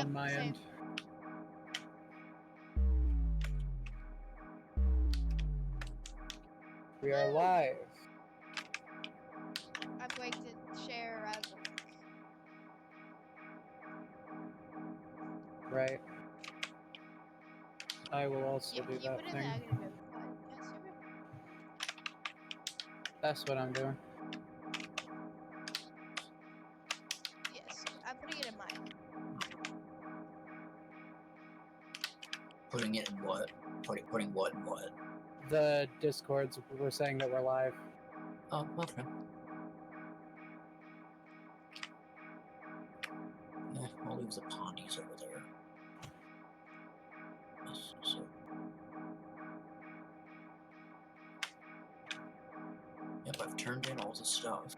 on my same. end. We are live. I'm going to share a link. Right. I will also Yeah, do can you that put in thing. the Agony podcast server? That's what I'm doing. Yes, I'm putting it in mine. Putting it in what? Putting what in what? The Discords were saying that we're live. Oh, okay. Yeah, I'll leave the Pondies over there. So. Yep, I've turned in all the stuff.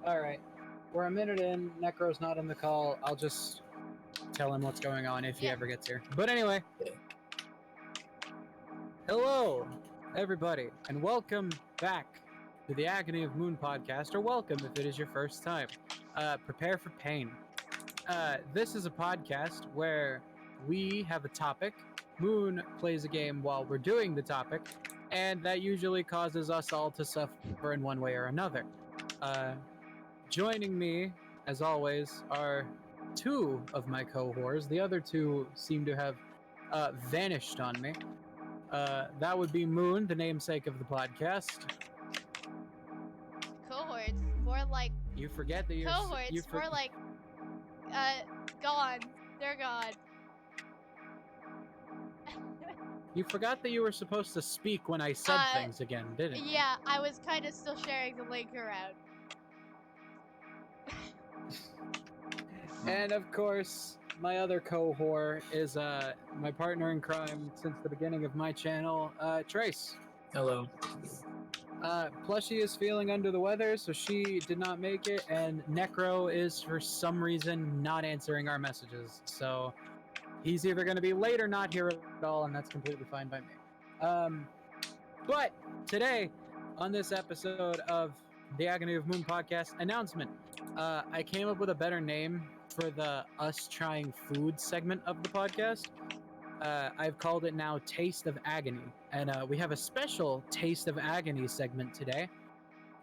Alright. We're a minute in. Necro's not on the call. I'll just tell him what's going on if he ever gets here. But anyway. Yeah. Hello, everybody, and welcome back to the Agony of Moon podcast, or welcome if it is your first time. Prepare for pain. This is a podcast where we have a topic. Moon plays a game while we're doing the topic, and that usually causes us all to suffer in one way or another. Joining me, as always, are two of my cohorts. The other two seem to have vanished on me. That would be Moon, the namesake of the podcast. Cohorts, more like You forget that you're cohorts, more like gone. They're gone. You forgot that you were supposed to speak when I said things again, didn't you? Yeah, I was kind of still sharing the link around. And of course, my other cohort is my partner in crime since the beginning of my channel, Trace. Hello. Plushie is feeling under the weather, so she did not make it, and Necro is for some reason not answering our messages. So he's either going to be late or not here at all, and that's completely fine by me. But today, on this episode of the Agony of Moon podcast announcement, I came up with a better name for the us trying food segment of the podcast. I've called it now Taste of Agony, and we have a special Taste of Agony segment today.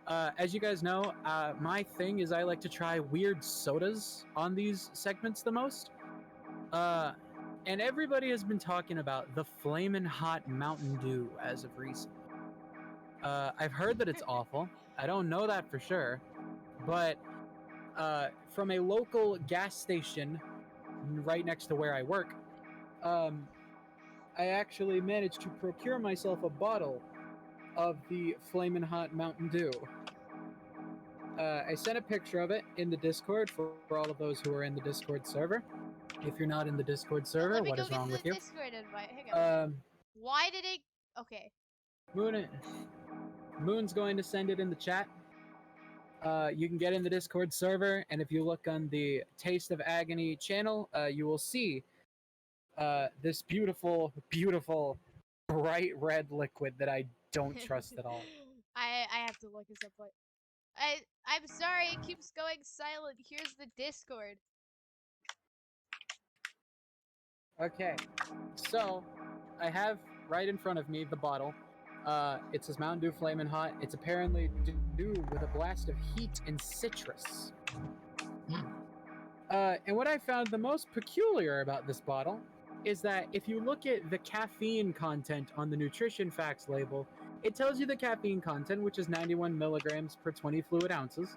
As you guys know, my thing is I like to try weird sodas on these segments the most. And everybody has been talking about the Flamin' Hot Mountain Dew as of recent. I've heard that it's awful. I don't know that for sure, but from a local gas station right next to where I work, I actually managed to procure myself a bottle of the Flamin' Hot Mountain Dew. I sent a picture of it in the Discord for all of those who are in the Discord server. If you're not in the Discord server, what is wrong with you? Discord invite. Hang on. Why did it? Okay. Moon's going to send it in the chat. You can get in the Discord server, and if you look on the Taste of Agony channel, you will see this beautiful, beautiful, bright red liquid that I don't trust at all. I have to look this up. I'm sorry, it keeps going silent. Here's the Discord. Okay, so I have right in front of me the bottle. It says Mountain Dew Flamin' Hot. It's apparently dew with a blast of heat and citrus. And what I found the most peculiar about this bottle is that if you look at the caffeine content on the nutrition facts label, it tells you the caffeine content, which is 91 milligrams per 20 fluid ounces.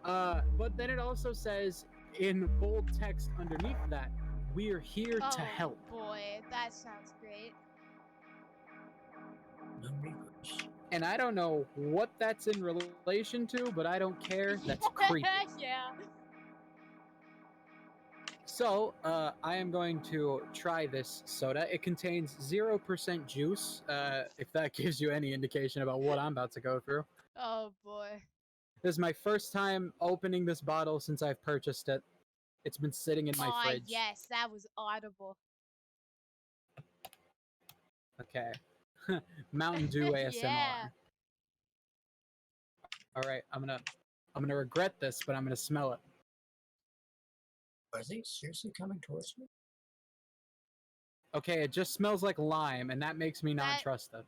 But then it also says in bold text underneath that, we're here to help. Oh boy, that sounds great. And I don't know what that's in relation to, but I don't care. That's creepy. Yeah. So, I am going to try this soda. It contains 0% juice, if that gives you any indication about what I'm about to go through. Oh boy. This is my first time opening this bottle since I've purchased it. It's been sitting in my fridge. Yes, that was audible. Okay. Mountain Dew ASMR. Yeah. All right, I'm gonna regret this, but I'm gonna smell it. Are they seriously coming towards me? Okay, it just smells like lime, and that makes me not That- trust it.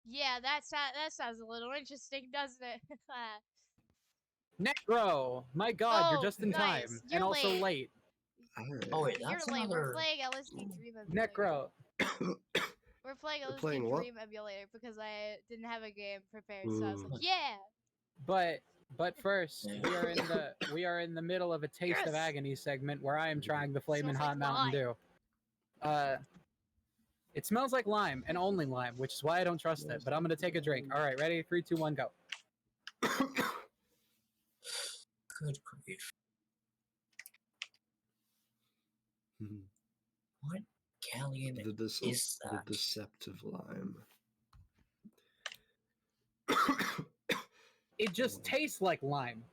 Yeah, that sounds a little interesting, doesn't it? Necro! My god, you're Oh, just in nice. time. You're and also late. late. Oh wait, You're that's late. another. We're playing LSD Dream Emulator. Necro. We're playing We're LSD playing what? Dream Emulator because I didn't have a game prepared, so I was like, yeah. But first, we are in the middle of a Taste of Yes. Agony segment where I am trying the flaming Smells like hot Mountain lime. Dew. It smells like lime and only lime, which is why I don't trust it. But I'm gonna take a drink. All right, ready? 3, 2, 1, go. Good grief! Mhm. What galleon is The that? deceptive lime. It just tastes like lime.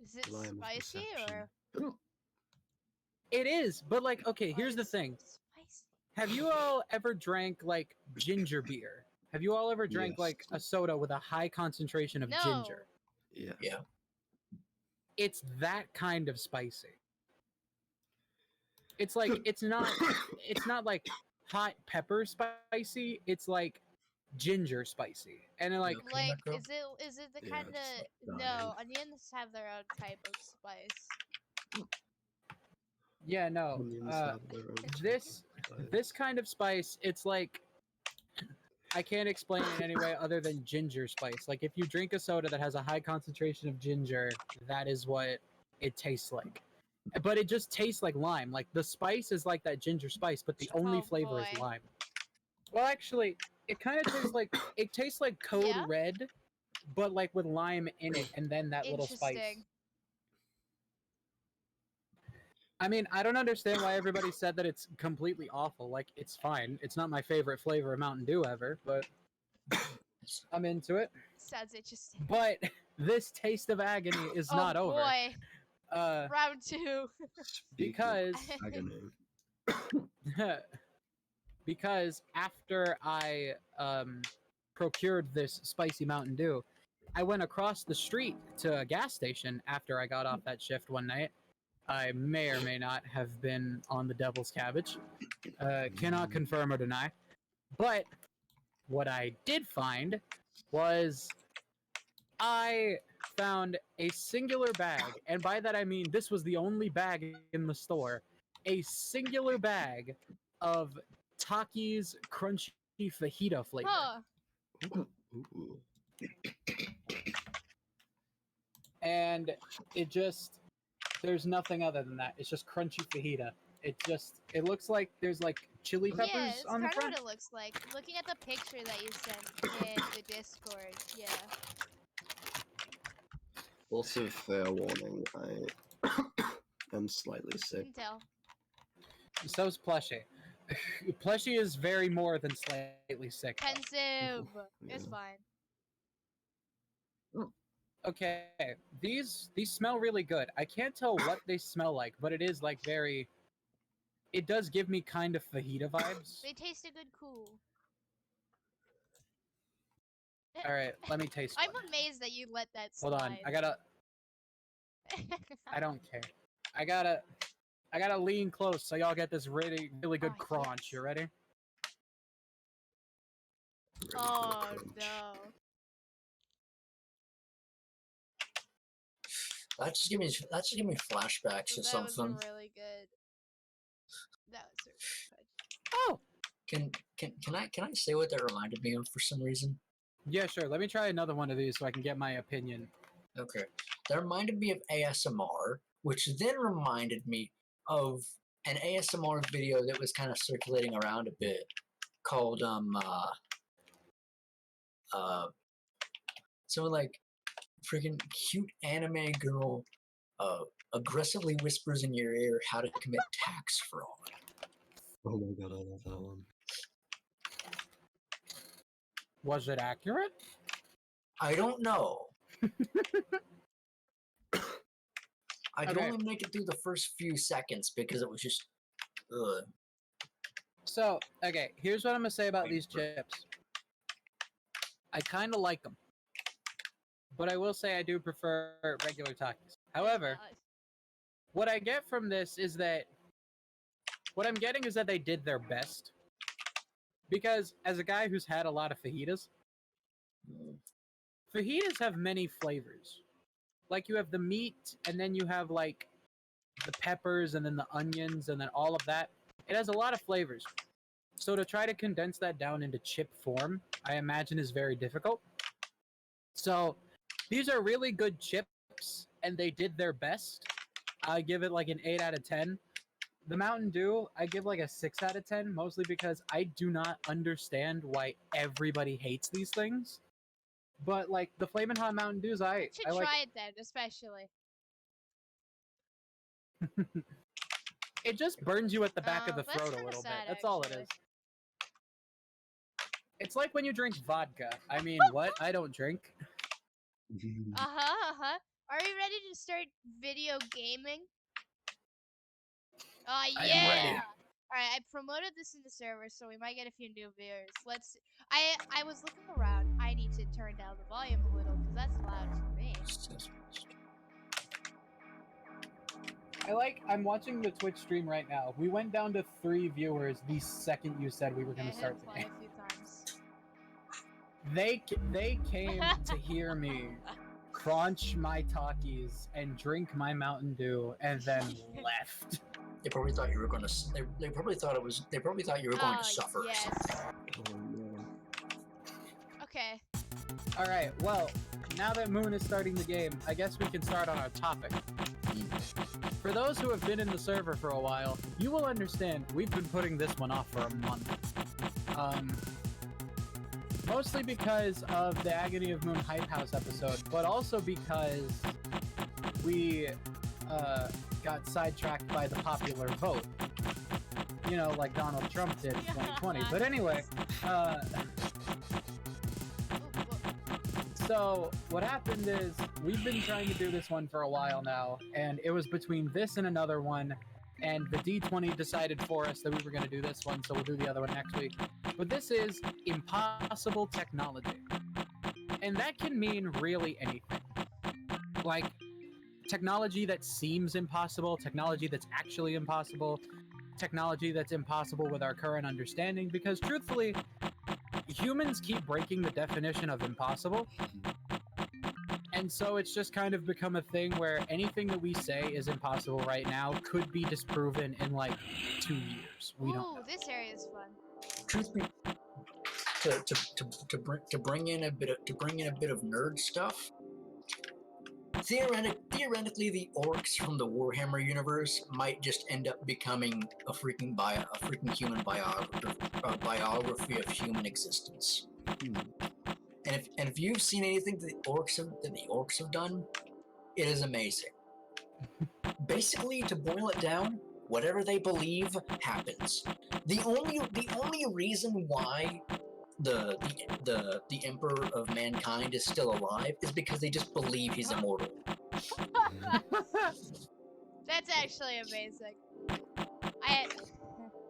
Is it Lime of spicy deception. or? It is, but like, okay, Why here's the is it thing. Spicy. Have you all ever drank like ginger beer? Have you all ever drank Yes. like a soda with a high concentration of No. ginger? Yeah. Yeah. It's that kind of spicy. It's like it's not like hot pepper spicy. It's like ginger spicy, and then like Okay, Like, Necro? is it the Yeah, kind it's of? like No, onions have their own type of spice. yeah, no. Onions have their own This spice. kind of spice, it's like I can't explain it in any way other than ginger spice. Like if you drink a soda that has a high concentration of ginger, that is what it tastes like. But it just tastes like lime. Like the spice is like that ginger spice, but the only Oh, flavor boy. is lime. Well, actually, it kind of tastes like Code Yeah? Red, but like with lime in it, and then that little spice. Interesting. I mean, I don't understand why everybody said that it's completely awful. Like, it's fine. It's not my favorite flavor of Mountain Dew ever, but I'm into it. Sounds interesting. But this Taste of Agony is Oh not over. boy. Uh, Round 2. because Agony. because after I procured this spicy Mountain Dew, I went across the street to a gas station after I got off that shift one night. I may or may not have been on the devil's cabbage. Cannot confirm or deny. But what I did find was I found a singular bag, and by that I mean this was the only bag in the store, a singular bag of Taki's crunchy fajita flavor. Huh. Ooh. And it just, there's nothing other than that. It's just crunchy fajita. It looks like there's like chili peppers Yeah, it's on kind the of front. what it looks like. Looking at the picture that you sent in the Discord, yeah. Also, fair warning, I am slightly sick. Can tell. So's Plushie. Plushie is very more than slightly sick. though. Pensive. It's Yeah. fine. Okay, these smell really good. I can't tell what they smell like, but it is like very. It does give me kind of fajita vibes. They taste a good cool. All right, let me taste I'm one. amazed that you let that slide. Hold on, I don't care. I gotta lean close so y'all get this really good Oh, crunch. yes. You ready? Oh no. That just give me flashbacks to That was something. really good. That was really good. Oh, Can I say what that reminded me of for some reason? yeah, sure. Let me try another one of these so I can get my opinion. Okay, that reminded me of ASMR, which then reminded me of an ASMR video that was kind of circulating around a bit, called something like freaking cute anime girl aggressively whispers in your ear how to commit tax fraud. Oh my god, I love that one. Was it accurate? I don't know. I could Okay. only make it through the first few seconds because it was just ugh. So, okay, here's what I'm gonna say about these chips. I kind of like them, but I will say I do prefer regular Takis. However, what I get from this is that what I'm getting is that they did their best. Because as a guy who's had a lot of fajitas, fajitas have many flavors. Like you have the meat, and then you have like the peppers, and then the onions, and then all of that. It has a lot of flavors. So to try to condense that down into chip form, I imagine is very difficult. So these are really good chips, and they did their best. I give it like an 8 out of 10. The Mountain Dew, I give like a 6 out of 10, mostly because I do not understand why everybody hates these things. But like the Flamin' Hot Mountain Dews, I should like. try it then, especially. It just burns you at the back of the That's throat a kinda little bit. sad, That's all it actually. is. It's like when you drink vodka. I mean, what? I don't drink. Uh-huh. Are we ready to start video gaming? Oh, I am yeah! ready. Alright, I promoted this in the server, so we might get a few new viewers. I was looking around. I need to turn down the volume a little, because that's loud for me. I'm watching the Twitch stream right now. We went down to 3 viewers the second you said we were going to start the play game. a few times. They came to hear me crunch my Takis and drink my Mountain Dew and then left. They probably thought you were going to. They probably thought it was. They probably thought you were going to suffer Yes. or something. Oh, no. Okay. All right. Well, now that Moon is starting the game, I guess we can start on our topic. For those who have been in the server for a while, you will understand we've been putting this one off for a month. Mostly because of the Agony of Moon Hype House episode, but also because we got sidetracked by the popular vote. You know, like Donald Trump did in 2020. But anyway, so what happened is we've been trying to do this one for a while now, and it was between this and another one, and the D20 decided for us that we were going to do this one, so we'll do the other one next week. But this is impossible technology. And that can mean really anything. Like, technology that seems impossible, technology that's actually impossible, technology that's impossible with our current understanding, because truthfully, humans keep breaking the definition of impossible. And so it's just kind of become a thing where anything that we say is impossible right now could be disproven in like 2 years. We don't know. This area is fun. Truth be, to bring in a bit of nerd stuff. Theoretically, the orcs from the Warhammer universe might just end up becoming a freaking human biography of human existence. And if you've seen anything that the orcs have done, it is amazing. Basically, to boil it down, whatever they believe happens. The only reason why the Emperor of Mankind is still alive is because they just believe he's immortal. That's actually amazing.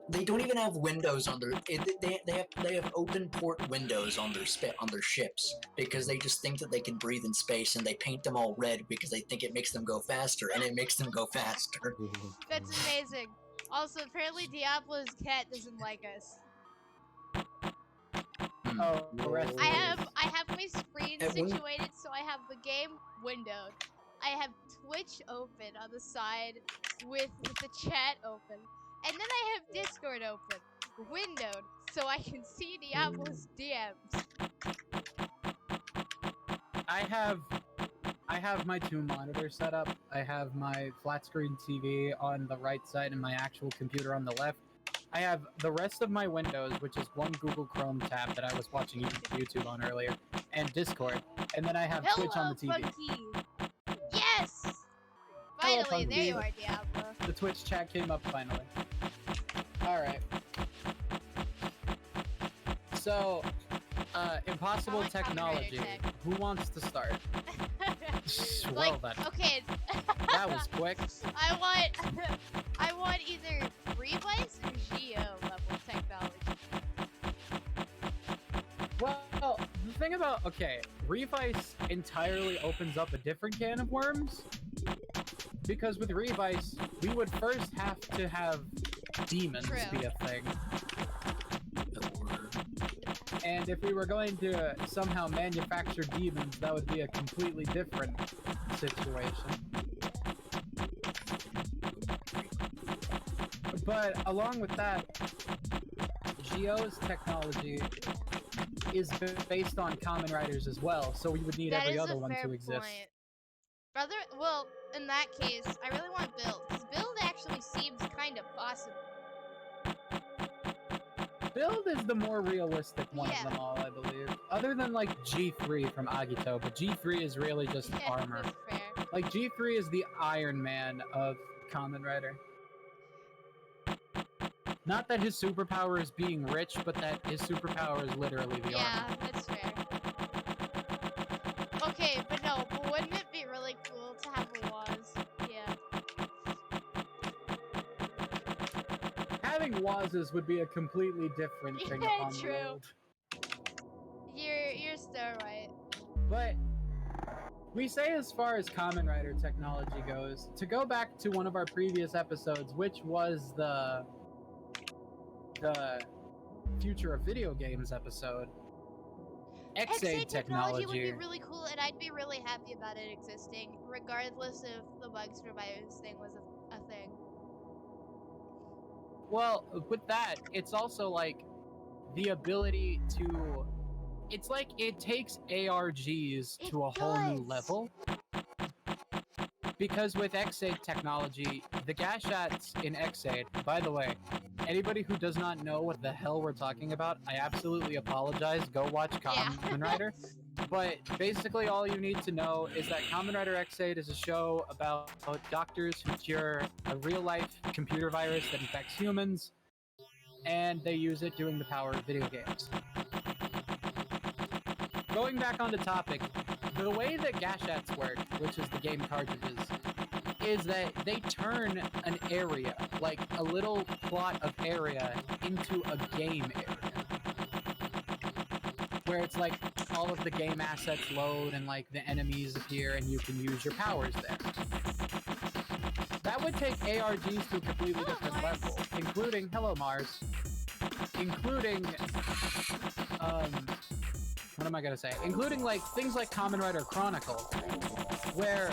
They don't even have windows on their. They have open port windows on their ships because they just think that they can breathe in space, and they paint them all red because they think it makes them go faster, and it makes them go faster. That's amazing. Also, apparently Diablo's cat doesn't like us. Oh, rest I have my screen At one- situated so I have the game windowed. I have Twitch open on the side with the chat open. And then I have Discord open, windowed, so I can see Diablo's DMs. I have my 2 monitors set up. I have my flat screen TV on the right side and my actual computer on the left. I have the rest of my windows, which is one Google Chrome tab that I was watching YouTube on earlier, and Discord. And then I have Twitch on the TV. Funky. Yes! Hello, Finally, there you Funky. are, Diablo. The Twitch chat came up finally. Alright. So, impossible I like technology. copyrighted tech. Who wants to start? Well Like, then. okay. That was quick. I want either Revice or Geo level technology. Well, the thing about Revice entirely opens up a different can of worms. Because with Revice, we would first have to have demons True. be a thing. Or And if we were going to somehow manufacture demons, that would be a completely different situation. But along with that, Geo's technology is based on Kamen Riders as well, so we would need That every is other a one fair to exist. point. Brother, well, in that case, I really want Build, because Build actually seems kind of possible. Build is the more realistic one Yeah. of them all, I believe. Other than like G3 from Agito, but G3 is really just Yeah, armor. that's fair. Like G3 is the Iron Man of Kamen Rider. Not that his superpower is being rich, but that his superpower is literally the Yeah, armor. that's fair. Okay, but no, but wouldn't it be really cool to have a Waz? Yeah. Having Wazes would be a completely different thing Yeah, upon true. the world. You're still right. But we say as far as Kamen Rider technology goes, to go back to one of our previous episodes, which was the future of video games episode, X-Aid X-Aid technology would be technology. really cool, and I'd be really happy about it existing, regardless if the bugs for virus thing was a thing. Well, with that, it's also like the ability to. It's like it takes ARGs It to a whole new does. level. Because with X-Aid technology, the Gashats in X-Aid, by the way, anybody who does not know what the hell we're talking about, I absolutely apologize. Go watch Kamen Rider. But basically all you need to know is that Kamen Rider X-Aid is a show about doctors who cure a real-life computer virus that infects humans, and they use it doing the power of video games. Going back on the topic, the way that Gashats work, which is the game cartridges, is that they turn an area, like a little plot of area, into a game area. Where it's like all of the game assets load and like the enemies appear and you can use your powers there. That would take ARGs to a completely different level, including, hello Mars, including, what am I gonna say? Including like things like Kamen Rider Chronicle, where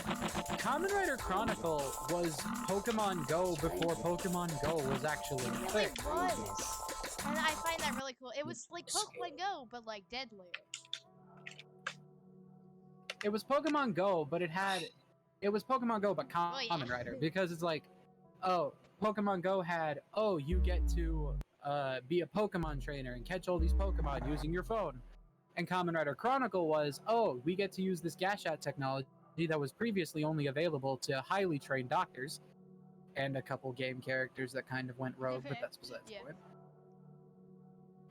Kamen Rider Chronicle was Pokemon Go before Pokemon Go was actually a thing. It was. And I find that really cool. It was like Pokemon Go, but like deadlier. It was Pokemon Go, but it was Pokemon Go, but Kamen yeah. Rider, because it's like, oh, Pokemon Go had, oh, you get to be a Pokemon trainer and catch all these Pokemon using your phone. And Kamen Rider Chronicle was, oh, we get to use this Gashat technology that was previously only available to highly trained doctors, and a couple game characters that kind of went rogue, but that's besides the point.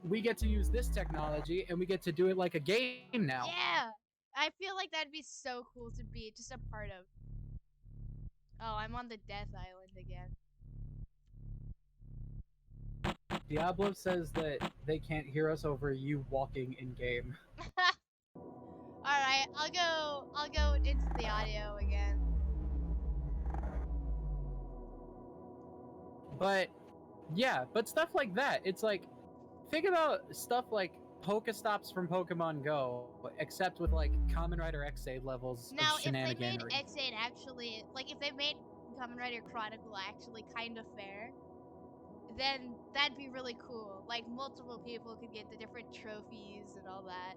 We get to use this technology, and we get to do it like a game now. Yeah! I feel like that'd be so cool to be just a part of. Oh, I'm on the Death Island again. Diablo says that they can't hear us over you walking in game. Alright, I'll go into the audio again. But yeah, but stuff like that. It's like, think about stuff like Pokestops from Pokemon Go, except with like Kamen Rider X-Aid levels Now, of if they made shenaniganery. X-Aid actually, like if they made Kamen Rider Chronicle actually kind of fair, then that'd be really cool. Like multiple people could get the different trophies and all that,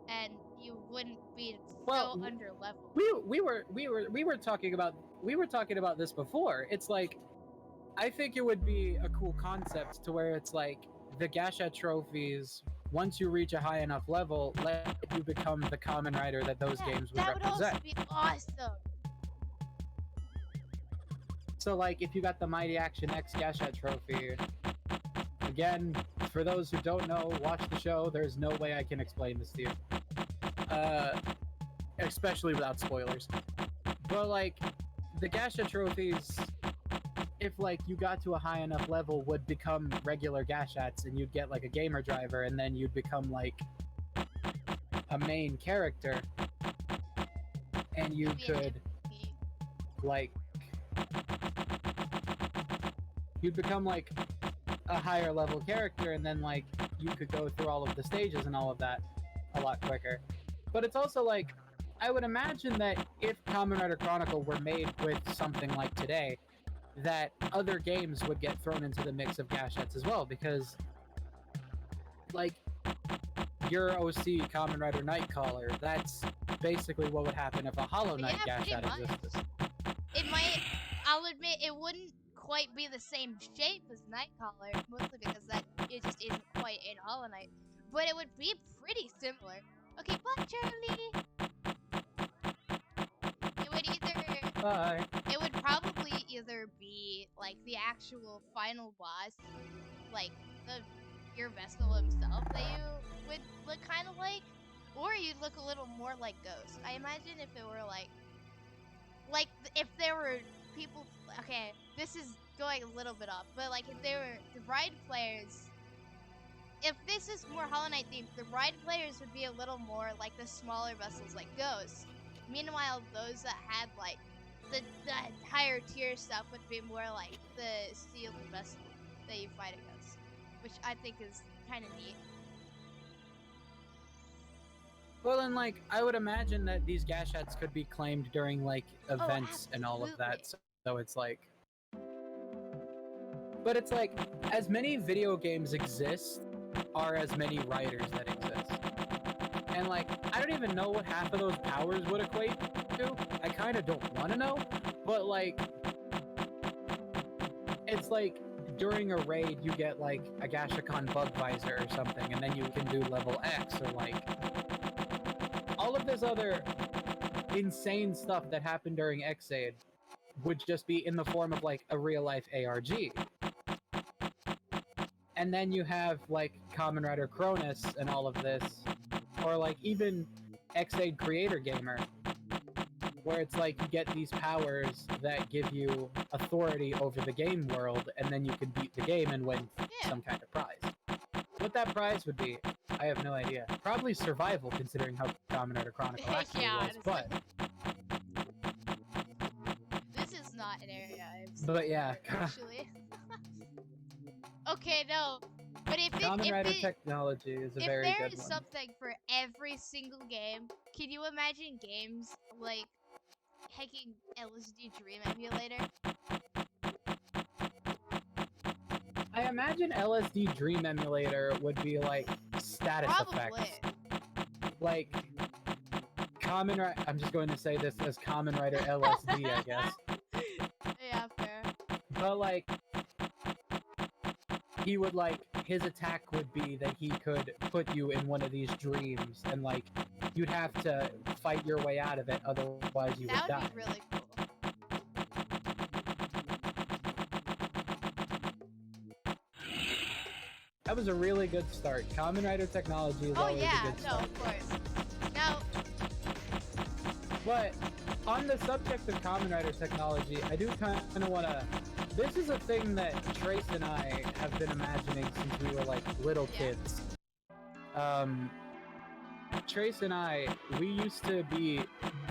and you wouldn't be so under level. We were talking about this before. It's like, I think it would be a cool concept to where it's like the Gasha trophies, once you reach a high enough level, let you become the Kamen Rider that those games would that would represent. also be awesome. So like, if you got the Mighty Action X Gasha trophy, again, for those who don't know, watch the show. There's no way I can explain this to you. Especially without spoilers. But like, the Gasha trophies, if like you got to a high enough level, would become regular Gashats, and you'd get like a gamer driver, and then you'd become like a main character, and you Be an could MVP. like you'd become like a higher level character, and then like you could go through all of the stages and all of that a lot quicker. But it's also like, I would imagine that if Kamen Rider Chronicle were made with something like today, that other games would get thrown into the mix of Gashets as well, because like your OC Kamen Rider Nightcaller, that's basically what would happen if a Hollow Knight Yeah, pretty Gashat much. existed. It might. I'll admit it wouldn't quite be the same shape as Nightcaller, mostly because that it just isn't quite in Hollow Knight. But it would be pretty similar. Okay, bye, Charlie. It would either. Bye. It would probably either be like the actual final boss, like your Vestal himself that you would look kind of like, or you'd look a little more like Ghost. I imagine if it were like if there were people. Okay, this is going a little bit off, but like if there were the ride players. If this is more Hollow Knight themed, the ride players would be a little more like the smaller vessels like Ghost. Meanwhile, those that had like the higher tier stuff would be more like the sealed vessel that you fight against, which I think is kind of neat. Well, and like I would imagine that these Gashats could be claimed during like events and all of that. absolutely. So it's like, but it's like, as many video games exist, are as many writers that exist. And like, I don't even know what half of those powers would equate to. I kind of don't want to know, but like, it's like during a raid you get like a Gashakon bug visor or something, and then you can do level X, or like all of this other insane stuff that happened during X-Aid would just be in the form of like a real life ARG. And then you have like Kamen Rider Cronus and all of this, or like even X-Aid Creator Gamer, where it's like you get these powers that give you authority over the game world, and then you can beat the game and win some kind of prize. What that prize would be, I have no idea. Probably survival, considering how Kamen Rider Chronicle actually Yeah, was. But this is not an area I've But yeah, actually. Okay, no. But Kamen Rider technology is a if very there good is one. something for every single game, can you imagine games like hacking LSD Dream Emulator? I imagine LSD Dream Emulator would be like status Probably. effects. Like Kamen Rider. I'm just going to say this as Kamen Rider LSD, I guess. Yeah, fair. But like, he would like, his attack would be that he could put you in one of these dreams, and like you'd have to fight your way out of it, otherwise you would That die. would be really cool. That was a really good start. Kamen Rider technology is Oh always yeah, a good no, start. of course. Now, But on the subject of Kamen Rider technology, I do kind of want to. This is a thing that Trace and I have been imagining since we were like little kids. Trace and I, we used to be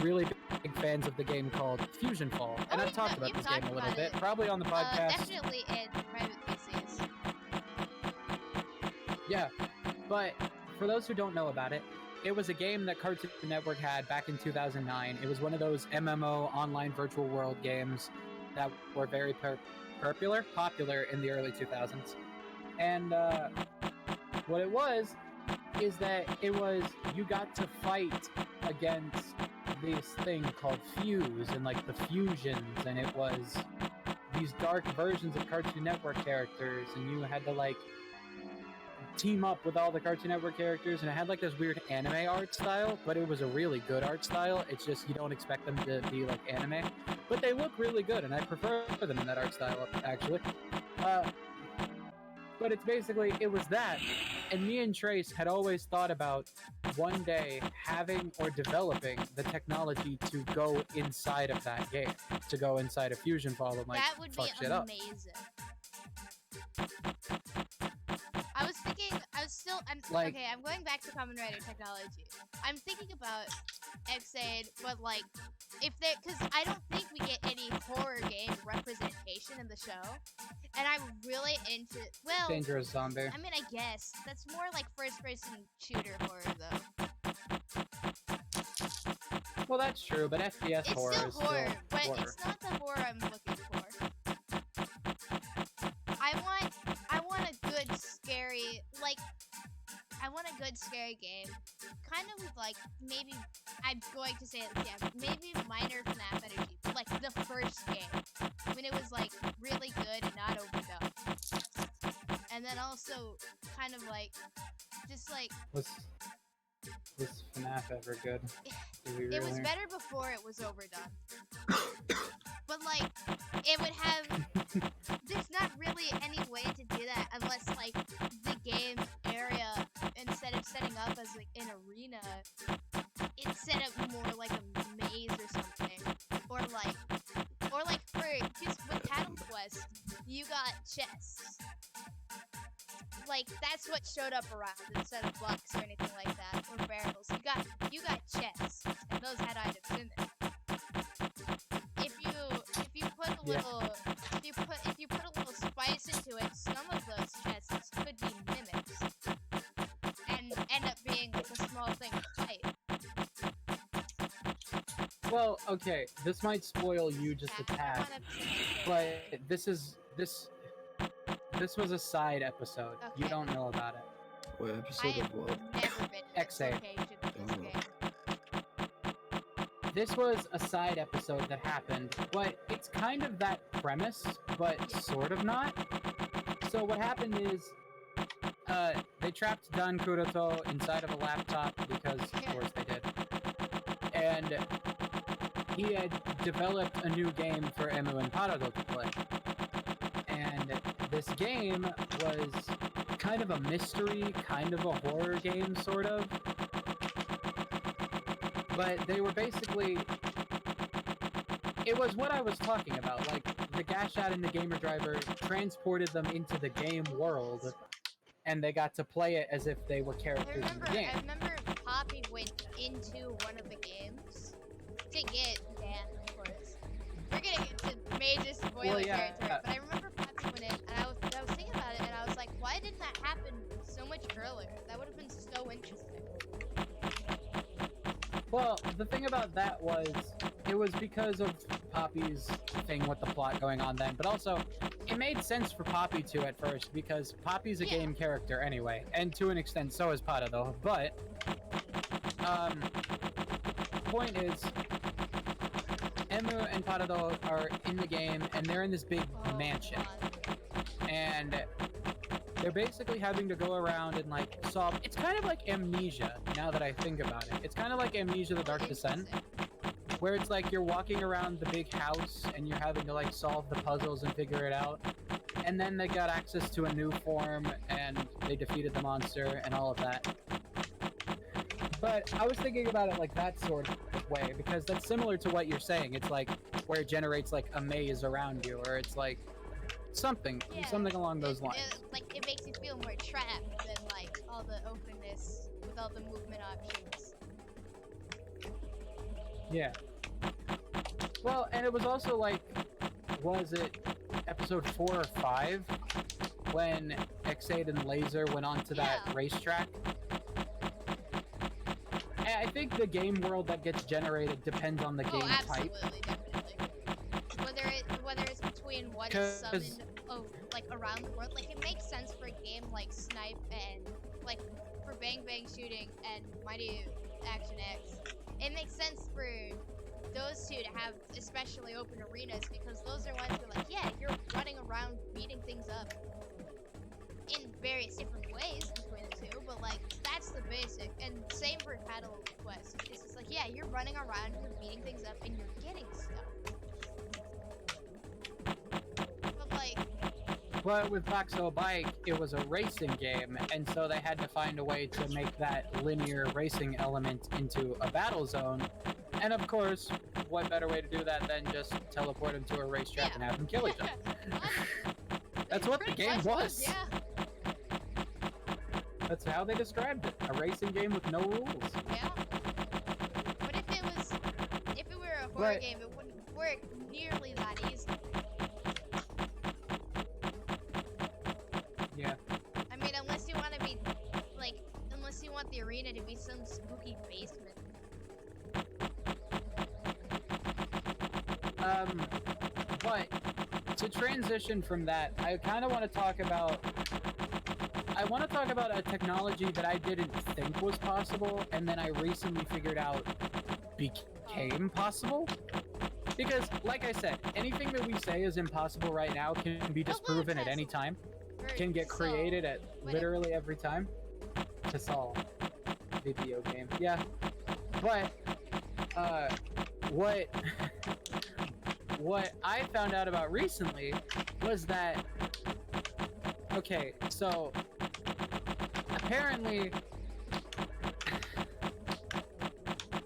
really big fans of the game called Fusion Fall, and I've talked about this game a little bit, probably on the podcast. definitely in private PCs. Yeah, but for those who don't know about it, it was a game that Cartoon Network had back in 2009. It was one of those MMO online virtual world games that were very popular in the early 2000s. And what it was is that you got to fight against this thing called Fuse and like the fusions, and it was these dark versions of Cartoon Network characters, and you had to like team up with all the Cartoon Network characters, and it had like this weird anime art style, but it was a really good art style. It's just you don't expect them to be like anime, but they look really good, and I prefer them in that art style actually. But it's basically, it was that, and me and Trace had always thought about one day having or developing the technology to go inside of that game, to go inside a fusion ball and like That would fuck be shit up. amazing. I was thinking, Like- okay, I'm going back to Kamen Rider technology. I'm thinking about X8, but like, because I don't think we get any horror game representation in the show, and I'm really into, well, Dangerous zombie. I mean, I guess, that's more like first-person shooter horror, though. Well, that's true, but FPS It's horror still is horror, still but horror. it's not the horror I'm looking for. I want a good scary, like, I want a good scary game, kind of with like, maybe, I'm going to say it, yeah, maybe minor FNAF energy, but like the first game, when it was like really good and not overdone. And then also, kind of like, just like, Was FNAF ever good? Do we really? it was better before it was overdone. But like, it would have, there's not really any way to do that unless like the game area, instead of setting up as like an arena, it's set up more like a maze or something. Or like for, just with Paddle Quest, you got chests. Like, that's what showed up around instead of blocks or anything like that, or barrels. You got chests, and those had items in them. If you put a little if you put a little spice into it, some of those chests could be mimics and end up being like a small thing to fight. Well, okay, this might spoil you just a tad, but this was a side episode. You Okay. don't know about it. Wait, I episode have of what? never been to this X8. location in this game. This was a side episode that happened, but it's kind of that premise, but Yeah. sort of not. So what happened is, they trapped Don Kuroto inside of a laptop because, of Yeah. course, they did. And he had developed a new game for Emu and Parado to play. And this game was kind of a mystery, kind of a horror game, sort of. But they were basically, it was what I was talking about, like the Gashat and the Gamer Driver transported them into the game world, and they got to play it as if they were characters in the game. I remember Poppy went into one of the games to get Dan, of course. We're getting into major spoiler Well, yeah, territory, but I remember Poppy went in, and I was thinking about it, and I was like, why didn't that happen so much earlier? That would have been so interesting. Well, the thing about that was, it was because of Poppy's thing with the plot going on then, but also, it made sense for Poppy to at first, because Poppy's a Yeah. game character anyway, and to an extent so is Parado, but, point is, Emu and Parado are in the game, and they're in this big Oh, mansion, God. and they're basically having to go around and like solve. It's kind of like Amnesia. Now that I think about it, it's kind of like Amnesia: The Dark Descent, Interesting. where it's like you're walking around the big house and you're having to like solve the puzzles and figure it out. And then they got access to a new form and they defeated the monster and all of that. But I was thinking about it like that sort of way because that's similar to what you're saying. It's like where it generates like a maze around you, or it's like something along those lines. It makes you feel more trapped than like all the openness with all the movement options. Yeah. Well, and it was also like, was it episode 4 or 5 when X8 and Laser went onto that Yeah. racetrack? And I think the game world that gets generated depends on the game type. Absolutely, definitely. Whether it's between what is 'Cause- summoned like around the world, like it makes sense for a game like Snipe and like for Bang Bang Shooting and Mighty Action X. It makes sense for those two to have especially open arenas because those are ones where like, yeah, you're running around beating things up in various different ways between the two, but like that's the basic. And same for Paddle Quest. It's just like, yeah, you're running around, you're beating things up, and you're getting stuff. But like, But with Baxo Bike, it was a racing game, and so they had to find a way to make that linear racing element into a battle zone. And of course, what better way to do that than just teleport them to a racetrack and have them kill each other? That's what the Pretty game much was. Yeah. That's how they described it. A racing game with no rules. Yeah. But if it were a horror But- game, it wouldn't work nearly that easily. Yeah. I mean, unless you want to be, like, unless you want the arena to be some spooky basement. But to transition from that, I kind of want to talk about. I want to talk about a technology that I didn't think was possible, and then I recently figured out became possible. Because, like I said, anything that we say is impossible right now can be disproven at any time. Can get created at literally every time. To solve video game. Yeah. But what I found out about recently was that okay, so apparently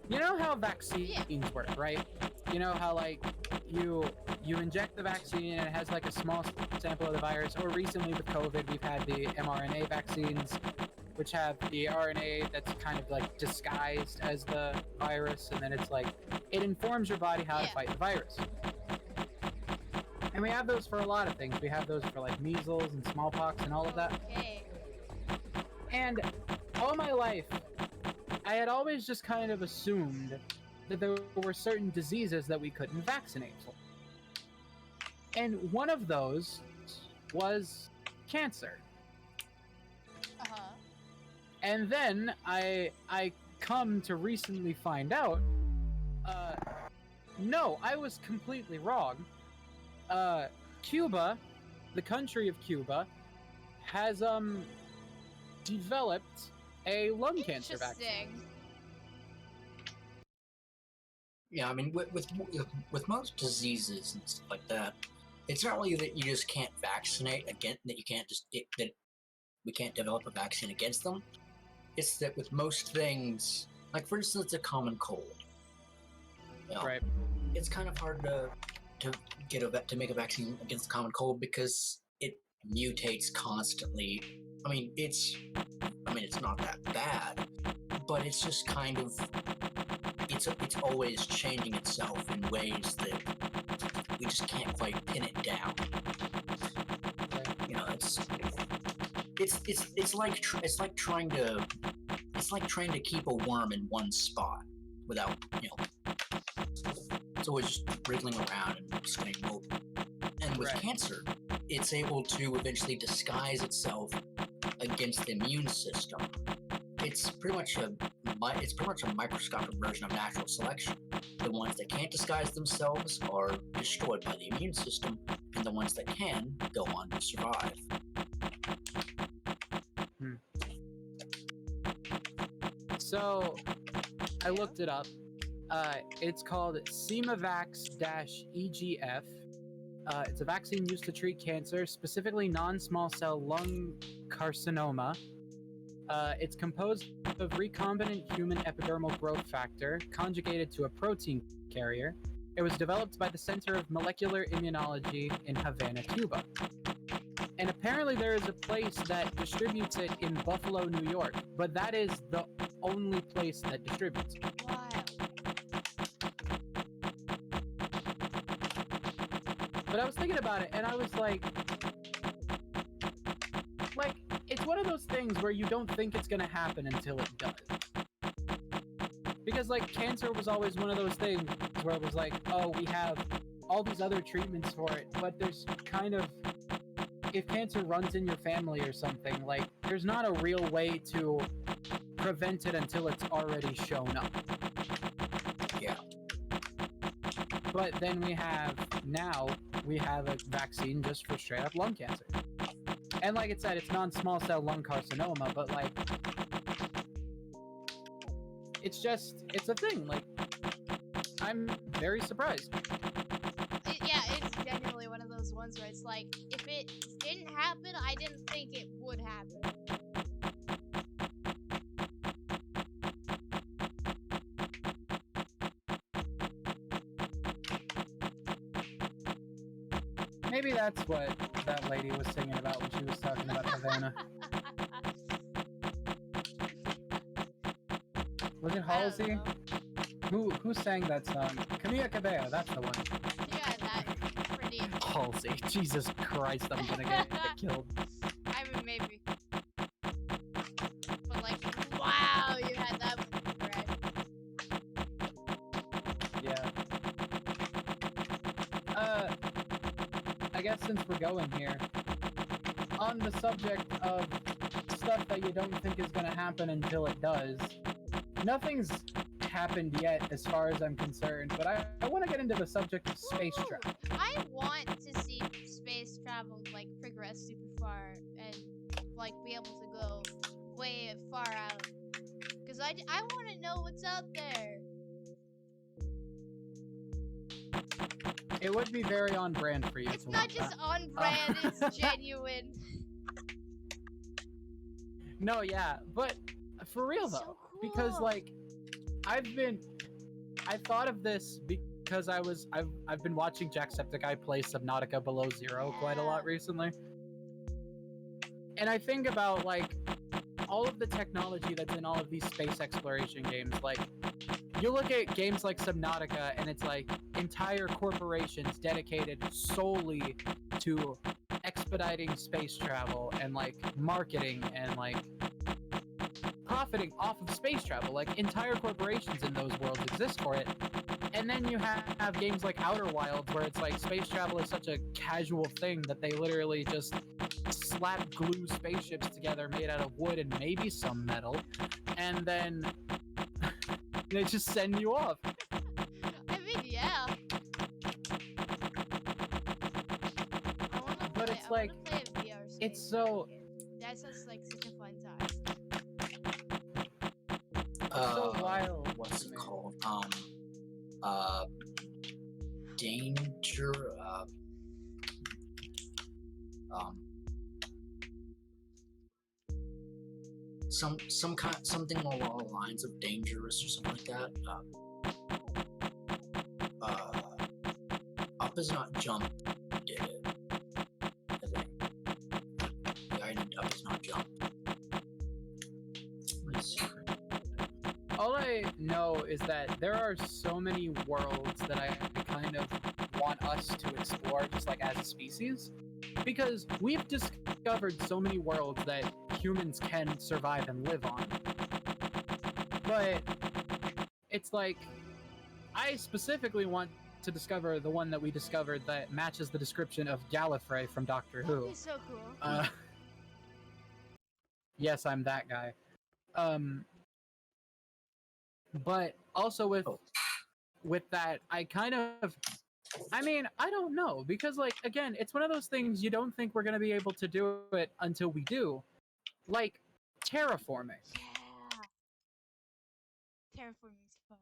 you know how vaccines work, right? You know how like you inject the vaccine and it has like a small sample of the virus, or recently with COVID we've had the mRNA vaccines, which have the RNA that's kind of like disguised as the virus, and then it's like it informs your body how to fight the virus. And we have those for a lot of things. We have those for like measles and smallpox and all of that. Okay. And all my life, I had always just kind of assumed that there were certain diseases that we couldn't vaccinate for. And one of those was cancer. Uh-huh. And then I come to recently find out, no, I was completely wrong. Cuba, the country of Cuba, has developed a lung cancer vaccine. Interesting. Yeah, I mean, with most diseases and stuff like that, it's not really that you just can't vaccinate against that you can't just that we can't develop a vaccine against them. It's that with most things, like for instance, a common cold. You know, Right. it's kind of hard to make a vaccine against the common cold because it mutates constantly. I mean, it's not that bad, but it's just kind of it's always changing itself in ways that we just can't quite pin it down. You know, it's like trying to keep a worm in one spot without, you know, it's always just wriggling around and staying open. And with cancer, it's able to eventually disguise itself against the immune system. It's pretty much a microscopic version of natural selection. The ones that can't disguise themselves are destroyed by the immune system, and the ones that can go on to survive. So, I looked it up. It's called Semavax-EGF. It's a vaccine used to treat cancer, specifically non-small cell lung carcinoma. It's composed of recombinant human epidermal growth factor conjugated to a protein carrier. It was developed by the Center of Molecular Immunology in Havana, Cuba. And apparently there is a place that distributes it in Buffalo, New York, but that is the only place that distributes it. Wild. But I was thinking about it, and I was like, it's one of those things where you don't think it's gonna happen until it does. Because, like, cancer was always one of those things where it was like, oh, we have all these other treatments for it, but there's kind of, if cancer runs in your family or something, like, there's not a real way to prevent it until it's already shown up. Yeah. But then we have a vaccine just for straight up lung cancer. And like it said, it's non-small cell lung carcinoma, but like, it's a thing. Like, I'm very surprised. Yeah, it's genuinely one of those ones where it's like, if it didn't happen, I didn't think it would happen. Maybe that's what that lady was singing about when she was talking about Havana. Was it I don't Halsey? know. Who sang that song? Camila Cabello, that's the one. Yeah, that pretty. Halsey. Jesus Christ, I'm gonna get killed. I mean, maybe. But like, wow, you had that right. Yeah. I guess since we're going here, on the subject of stuff that you don't think is gonna happen until it does, nothing's happened yet as far as I'm concerned, but I want to get into the subject of space Ooh, travel. I want to see space travel like progress super far and like be able to go way far out. Cause I want to know what's out there. It would be very on brand for you. It's to not want just that. on brand, it's genuine. No, yeah, but for real So though, because cool. like I thought of this because I've been watching Jacksepticeye play Subnautica Below Zero quite a lot recently. And I think about like all of the technology that's in all of these space exploration games. Like you look at games like Subnautica and it's like entire corporations dedicated solely to expediting space travel and like marketing and like profiting off of space travel. Like entire corporations in those worlds exist for it. And then you have games like Outer Wilds where it's like space travel is such a casual thing that they literally just slap glue spaceships together made out of wood and maybe some metal, and then they just send you off. I mean, yeah. But it's like, play a VR space. it's so That sounds like such a fun time. so wild. What's to it me. called? Danger. Something along the lines of dangerous or something like that. Up is not jump. Did it? I think. Yeah, I did up is not jump. Let's see. All I know is that there are so many worlds that I kind of want us to explore just like as a species, because we've discovered so many worlds that humans can survive and live on. But it's like, I specifically want to discover the one that we discovered that matches the description of Gallifrey from Doctor Who. That'd be so cool. Yes, I'm that guy. But also with that, I kind of, I mean, I don't know, because like again, it's one of those things you don't think we're gonna be able to do it until we do, like terraforming. Yeah. Terraforming's fun.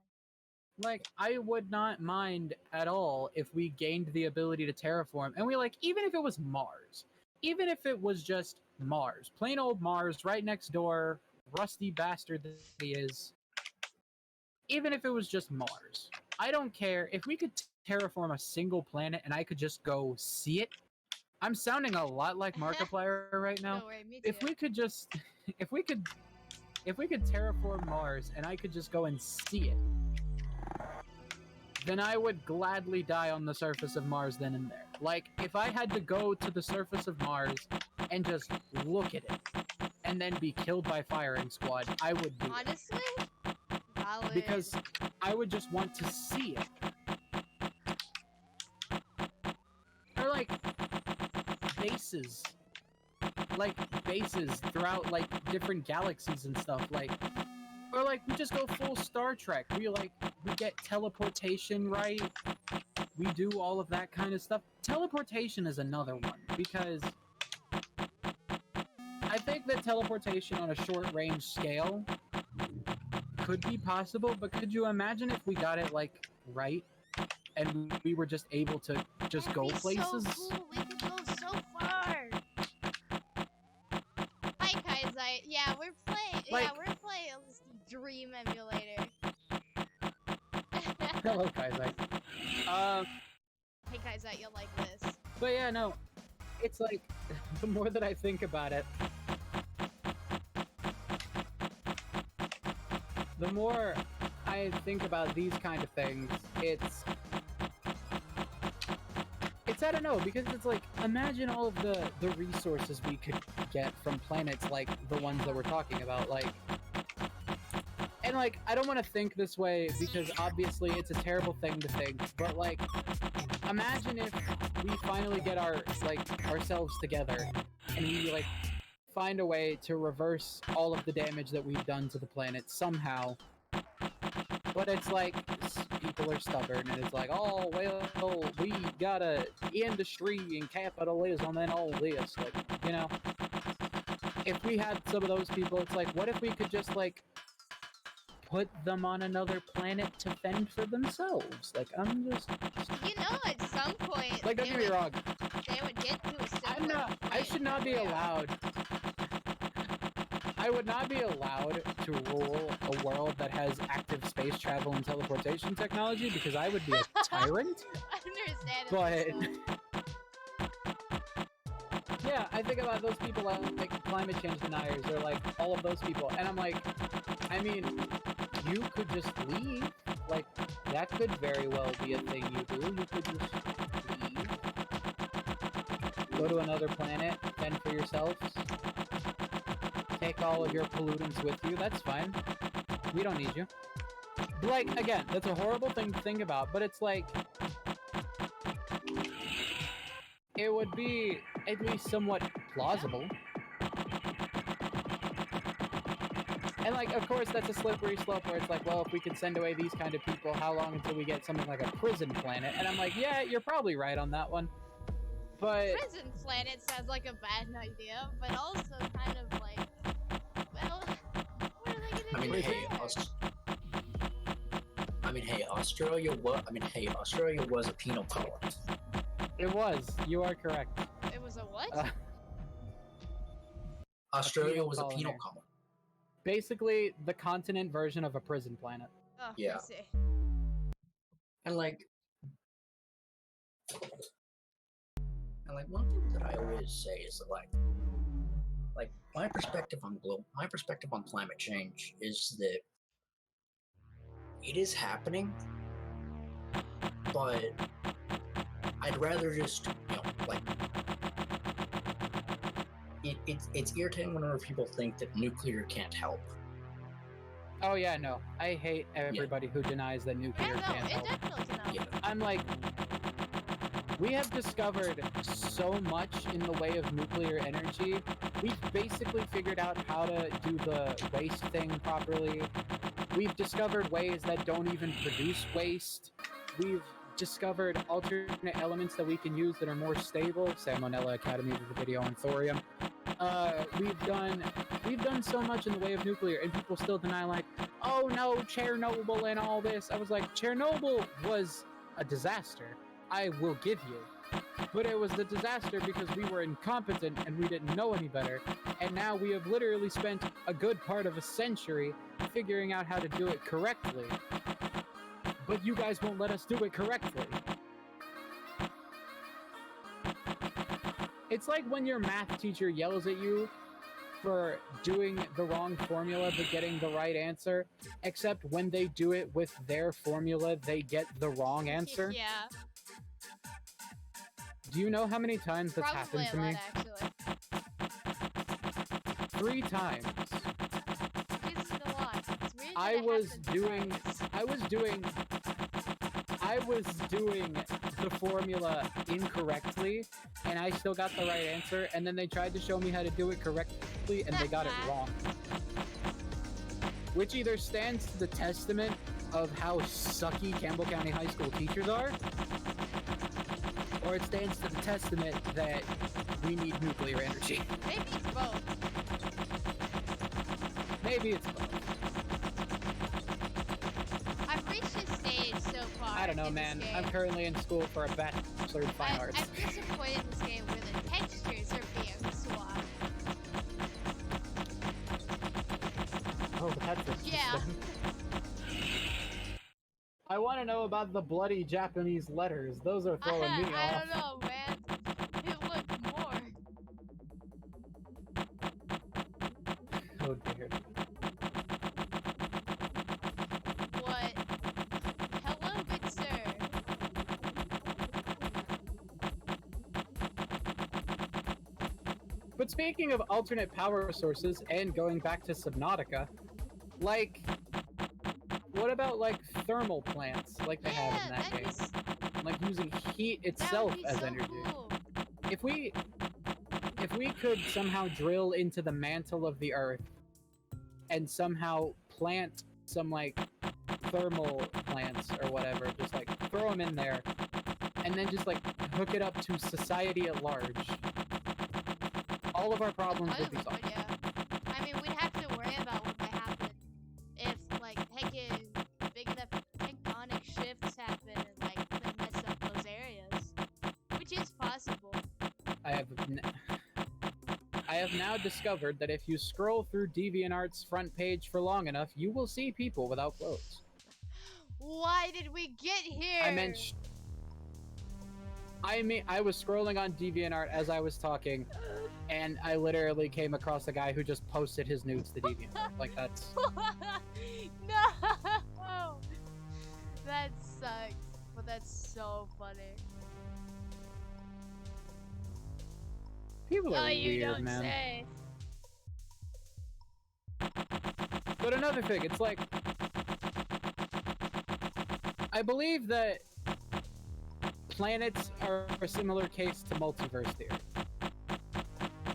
Like I would not mind at all if we gained the ability to terraform, and we like even if it was Mars, even if it was just Mars, plain old Mars, right next door, rusty bastard that he is. Even if it was just Mars, I don't care if we could terraform a single planet and I could just go see it. I'm sounding a lot like Markiplier right now. No way, me too. If we could just, if we could terraform Mars and I could just go and see it, then I would gladly die on the surface of Mars then and there. Like, if I had to go to the surface of Mars and just look at it, and then be killed by firing squad, I would do it. Honestly? Valid. Because I would just want to see it. Or like bases. Like bases throughout like different galaxies and stuff. Like, or like we just go full Star Trek. We get teleportation right. We do all of that kind of stuff. Teleportation is another one because I think that teleportation on a short range scale could be possible, but could you imagine if we got it like right and we were just able to just That'd go be places. So cool. We could go so far. Hi, Kaizai. Yeah, we're playing. Like- we're playing LSD Dream Emulator. Hello, Kaizai. Hey, Kaizai, you'll like this. But yeah, no, it's like the more that I think about it, the more I think about these kind of things. It's I don't know, because it's like, imagine all of the resources we could get from planets like the ones that we're talking about, like. And like, I don't want to think this way because obviously it's a terrible thing to think, but like, imagine if we finally get ourselves together and we like find a way to reverse all of the damage that we've done to the planet somehow. But it's like, people are stubborn and it's like, oh well, we gotta industry and capitalism and all this, like, you know. If we had some of those people, it's like, what if we could just like put them on another planet to fend for themselves? Like, I'm just... You know, at some point, Like, don't get me wrong. they would get to a similar I should not be allowed... I would not be allowed to rule a world that has active space travel and teleportation technology because I would be a tyrant. Understandable. But... yeah, I think about those people like climate change deniers or like all of those people, and I'm like, I mean, you could just leave. Like, that could very well be a thing you do. You could just leave. Go to another planet, fend for yourselves. Take all of your pollutants with you, that's fine. We don't need you. But like, again, that's a horrible thing to think about, but it's like... it would be at least somewhat plausible. And like, of course, that's a slippery slope where it's like, well, if we could send away these kind of people, how long until we get something like a prison planet? And I'm like, yeah, you're probably right on that one. But... prison planet sounds like a bad idea, but also kind of like, well, what are they gonna do there? Australia was a penal colony. it was. You are correct. It was a what? Australia was a colony. penal colony. Basically, the continent version of a prison planet. Oh, Yeah. I see. And like one thing that I always say is that like my perspective on climate change is that it is happening, but I'd rather just, you know, like, it's irritating whenever people think that nuclear can't help. Oh yeah, no. I hate everybody who denies that nuclear Yeah, no, can't it help. definitely can help. Yeah. I'm like, we have discovered so much in the way of nuclear energy. We've basically figured out how to do the waste thing properly. We've discovered ways that don't even produce waste. We've discovered alternate elements that we can use that are more stable. Salmonella Academy did a video on thorium. We've done so much in the way of nuclear, and people still deny, like, oh no, Chernobyl and all this. I was like, Chernobyl was a disaster. I will give you. But it was the disaster because we were incompetent and we didn't know any better. And now we have literally spent a good part of a century figuring out how to do it correctly. But you guys won't let us do it correctly. It's like when your math teacher yells at you for doing the wrong formula but getting the right answer, except when they do it with their formula, they get the wrong answer. Yeah. Do you know how many times that's Probably happened to a lot, me? actually. 3 times. It's a lot. It's weird that I it was happens doing twice. the formula incorrectly, and I still got the right answer, and then they tried to show me how to do it correctly, and they got it wrong. Which either stands to the testament of how sucky Campbell County High School teachers are, or it stands to the testament that we need nuclear energy. Maybe it's both. Maybe it's both. I've reached this stage, so far. I don't know, in this man. game. I'm currently in school for a Bachelor in Fine Arts. I'm disappointed in this game where the textures are being swapped. Oh, that's interesting. Yeah. I want to know about the bloody Japanese letters. Those are throwing me I off. don't know, man. It looked more. Oh dear. What? Hello, good sir. But speaking of alternate power sources and going back to Subnautica, like, what about like thermal plants like they have in that game? Like using heat itself that would be as so energy. Cool. If we could somehow drill into the mantle of the earth and somehow plant some like thermal plants or whatever, just like throw them in there and then just like hook it up to society at large, all of our problems would be solved. Yeah. I mean, we'd have to worry about what might happen if, like, heckin' big enough tectonic shifts happen and, like, they mess up those areas. Which is possible. I have now discovered that if you scroll through DeviantArt's front page for long enough, you will see people without clothes. Why did we get here? I mean, I was scrolling on DeviantArt as I was talking, and I literally came across a guy who just posted his nudes to DeviantArt. Like, that's... No! That sucks. But that's so funny. People are you weird, don't man. say. But another thing, it's like... I believe that planets are a similar case to multiverse theory.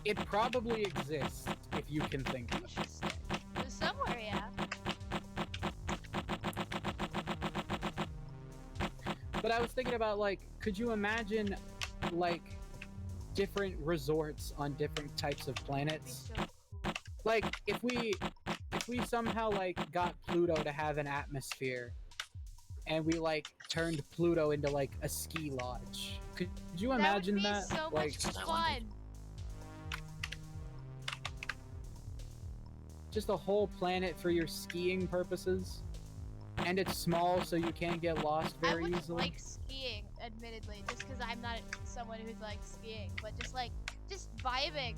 It probably exists if you can think of it. Interesting. Somewhere, yeah. But I was thinking about, like, could you imagine, like, different resorts on different types of planets? That'd be so cool. Like, if we somehow, like, got Pluto to have an atmosphere, and we, like, turned Pluto into, like, a ski lodge. Could you imagine that? That would be so Like, much fun. just a whole planet for your skiing purposes? And it's small, so you can't get lost I very wouldn't easily? like skiing, admittedly, just because I'm not someone who's like skiing, but just vibing,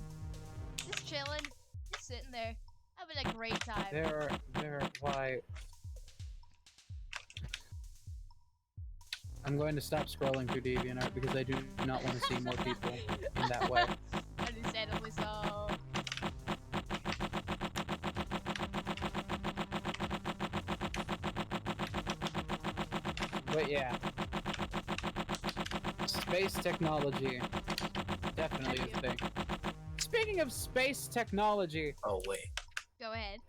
just chilling, just sitting there, having a great time. Why... I'm going to stop scrolling through DeviantArt because I do not want to see more people in that way. Understandably so. But yeah. Space technology. Definitely a thing. Speaking of space technology, Oh wait. Go ahead.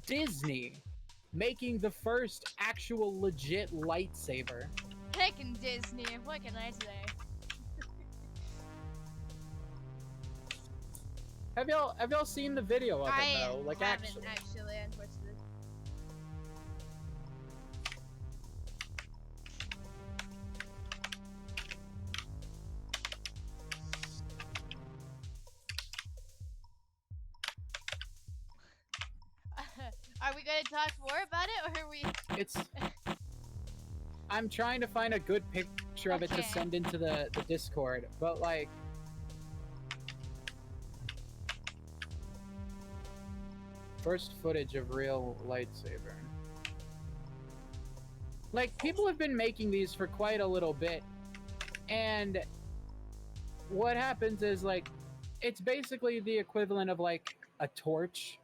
Disney making the first actual legit lightsaber. Heckin' Disney, what can I say? Have y'all seen the video of it I though? Like haven't actually. unfortunately. Are we gonna talk more about it, or are we? It's I'm trying to find a good picture of it to Okay. send into the Discord, but like first footage of real lightsaber. Like, people have been making these for quite a little bit, and what happens is, like, it's basically the equivalent of, like, a torch,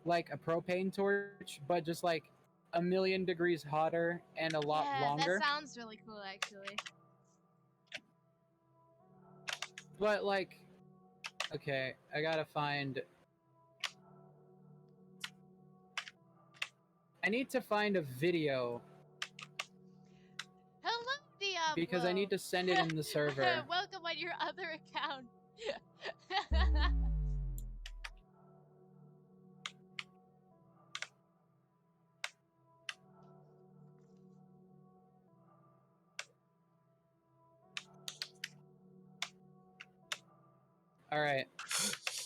like a propane torch, but just, like, 1,000,000 degrees hotter and a lot longer. That sounds really cool, actually. But, like, okay, I gotta find... I need to find a video Hello, Diablo. because I need to send it in the server. Welcome on your other account. All right.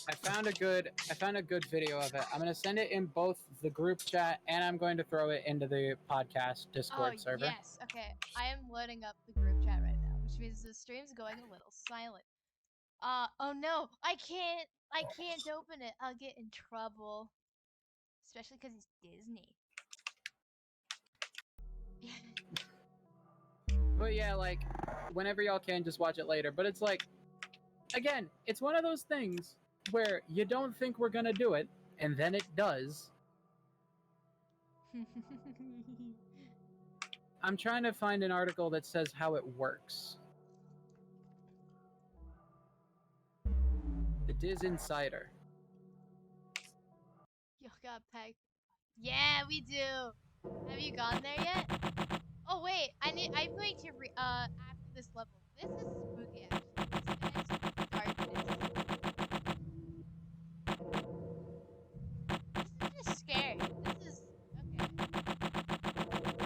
I found a good video of it. I'm gonna send it in both the group chat and I'm going to throw it into the podcast Discord server. Yes. Okay. I am loading up the group chat right now, which means the stream's going a little silent. Oh no, I can't open it. I'll get in trouble. Especially because it's Disney. But yeah, like, whenever y'all can, just watch it later. But it's like, again, it's one of those things where you don't think we're gonna do it, and then it does. I'm trying to find an article that says how it works. The Diz Insider. Yo, got pegged. Yeah, we do. Have you gone there yet? Oh wait, I'm going to after this level. This is spooky actually. This is just scary. This is okay.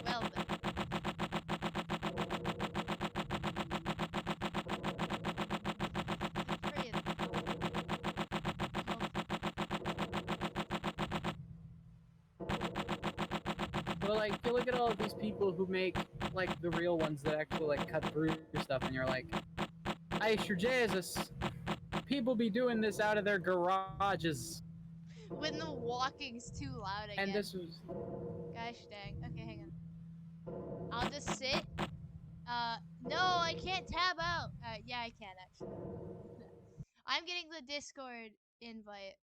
Well then. But like, you look at all of these people who make like the real ones that actually like cut through stuff, and you're like, "Hey, sure, Jesus, people be doing this out of their garages." When the walking's too loud again. And this was. Gosh dang. Okay, hang on. I'll just sit. No, I can't tab out. Yeah, I can actually. I'm getting the Discord invite.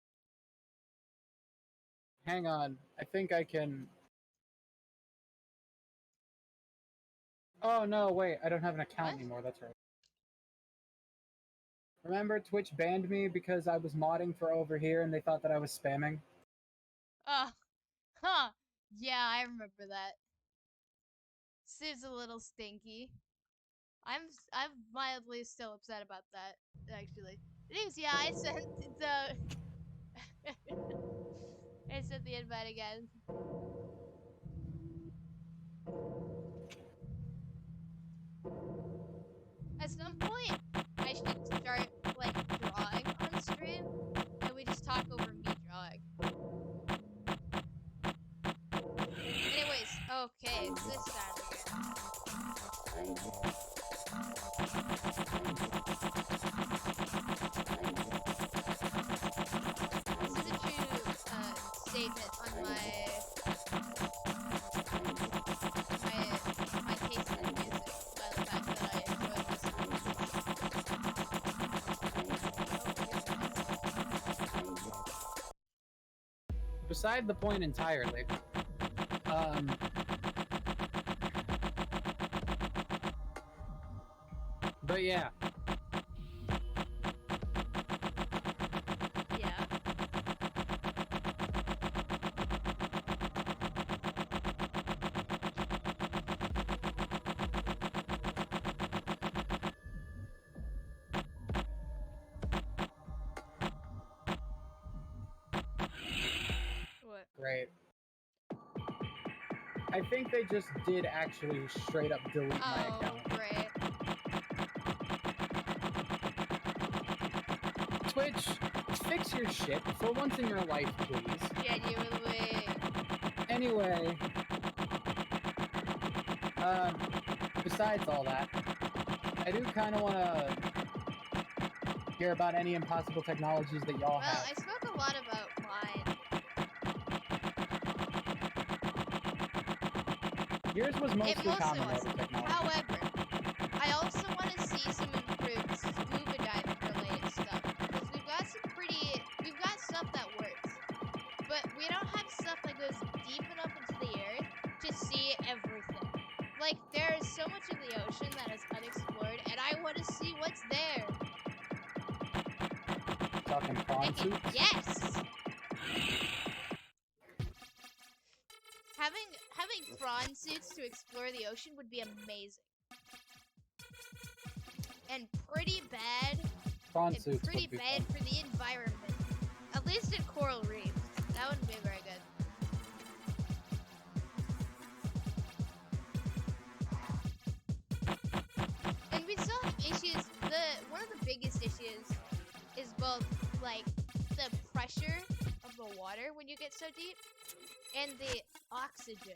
Hang on, I think I can. Oh no, wait, I don't have an account What? anymore. That's right. Remember, Twitch banned me because I was modding for over here, and they thought that I was spamming. Huh. Yeah, I remember that. Seems a little stinky. I'm mildly still upset about that, actually. It is, yeah, I sent the I sent the invite again. At some point, I should start like drawing on stream, and we just talk over me drawing. Anyways, okay, it's this sound again. This is a true statement on my taste in music, by the fact that I enjoy listening. Beside the point entirely. But yeah. Yeah. What? Great. I think they just did actually straight up delete my account. Great. Twitch, fix your shit for once in your life, please. Genuinely. Anyway, besides all that, I do kind of want to hear about any impossible technologies that y'all have. Well, I spoke a lot about mine. Yours was mostly common was. technology. However, I also want to see some improved scuba diving related stuff. Because we've got stuff that works. But we don't have stuff that goes deep enough into the earth to see everything. Like, there is so much of the ocean that is unexplored, and I want to see what's there. Talking prawn suits? Yes! Having prawn suits to explore the ocean would be amazing. And pretty bad. Prawn suits Pretty would be bad fun. for the environment. At least in coral reefs. That wouldn't be very good. And we still have issues. One of the biggest issues is both texture of the water when you get so deep, and the oxygen.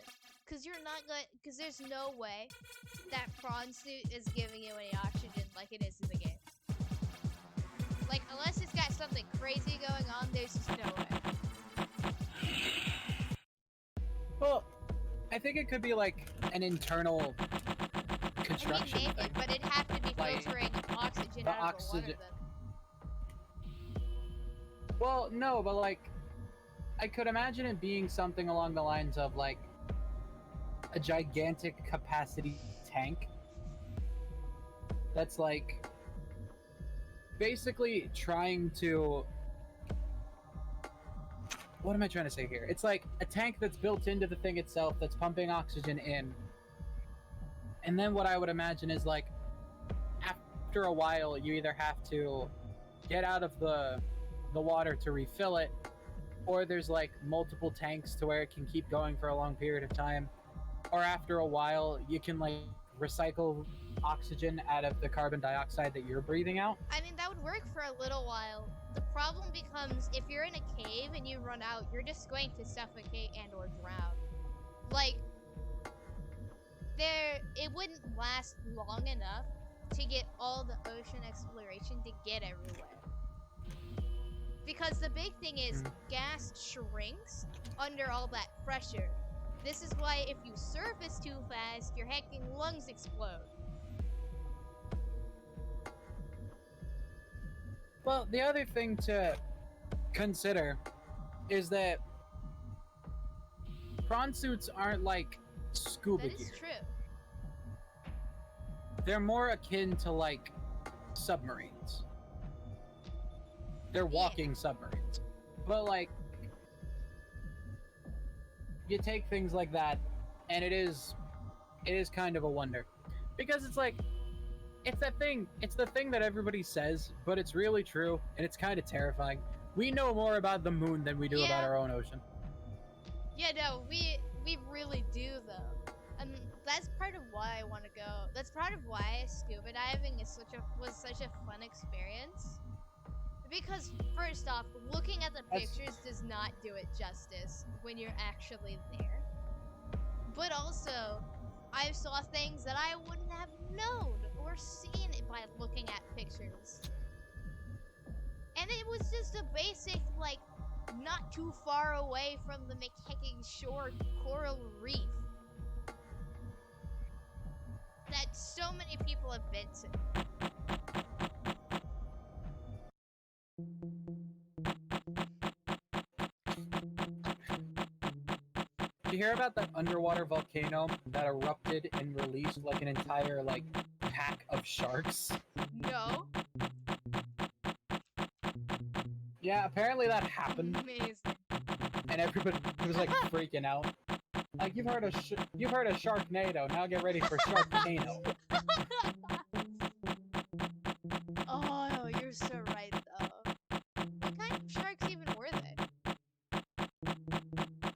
Cause you're not gonna, cause there's no way that prawn suit is giving you any oxygen like it is in the game. Like, unless it's got something crazy going on, there's just no way. Well, I think it could be like an internal construction I mean, maybe, thing. but it'd have to be Like, filtering oxygen the out of the water oxygen- then. Well, no, but like, I could imagine it being something along the lines of like a gigantic capacity tank that's like basically trying to, what am I trying to say here? It's like a tank that's built into the thing itself that's pumping oxygen in. And then what I would imagine is like after a while you either have to get out of the water to refill it, or there's like multiple tanks to where it can keep going for a long period of time, or after a while you can like recycle oxygen out of the carbon dioxide that you're breathing out. I mean, that would work for a little while. The problem becomes if you're in a cave and you run out, you're just going to suffocate and or drown. Like, it wouldn't last long enough to get all the ocean exploration to get everywhere. Because the big thing is gas shrinks under all that pressure. This is why if you surface too fast, your hecking lungs explode. Well, the other thing to consider is that prawn suits aren't like scuba That gear. is true. They're more akin to like submarines. They're walking submarines. But like, you take things like that and it is kind of a wonder. Because it's like, it's the thing that everybody says, but it's really true and it's kind of terrifying. We know more about the moon than we do about our own ocean. Yeah, no, we really do though. And that's part of why I want to go. That's part of why scuba diving is was such a fun experience. Because first off, looking at the pictures does not do it justice when you're actually there. But also, I saw things that I wouldn't have known or seen by looking at pictures. And it was just a basic, like, not too far away from the McHecking Shore coral reef that so many people have been to. Did you hear about that underwater volcano that erupted and released like an entire like pack of sharks? No. Yeah, apparently that happened, Amazing. and everybody was like freaking out. Like you've heard of Sharknado, now get ready for Sharknado. Oh, you're so right though. What kind of sharks even were they?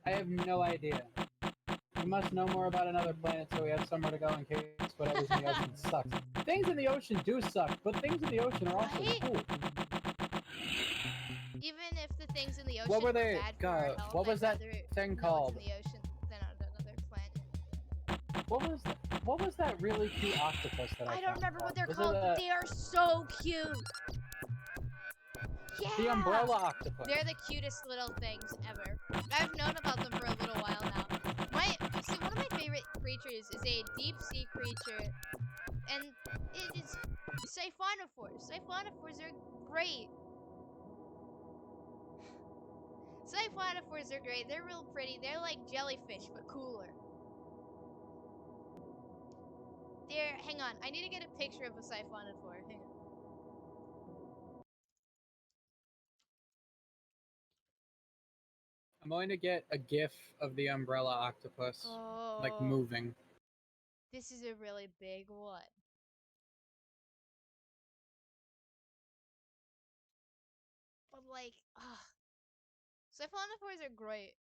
I have no idea. We must know more about another planet so we have somewhere to go in case whatever's in the ocean sucks. Things in the ocean do suck, but things in the ocean are also Right? cool. Even if the things in the ocean What were they? bad for our health, What was I'd that rather thing know called? what's in the ocean than on another planet. What was that really cute octopus that I I don't found remember what they're Was called, it, but they are so cute. Yeah. the umbrella octopus. They're the cutest little things ever. I've known about them for a little while now. One of my favorite creatures is a deep sea creature, and it is siphonophores. Siphonophores are great. Siphonophores are great. They're real pretty. They're like jellyfish, but cooler. Hang on. I need to get a picture of a siphonophore. Hang on. I'm going to get a gif of the umbrella octopus, like Oh, moving. this is a really big one. But like, siphonophores are great.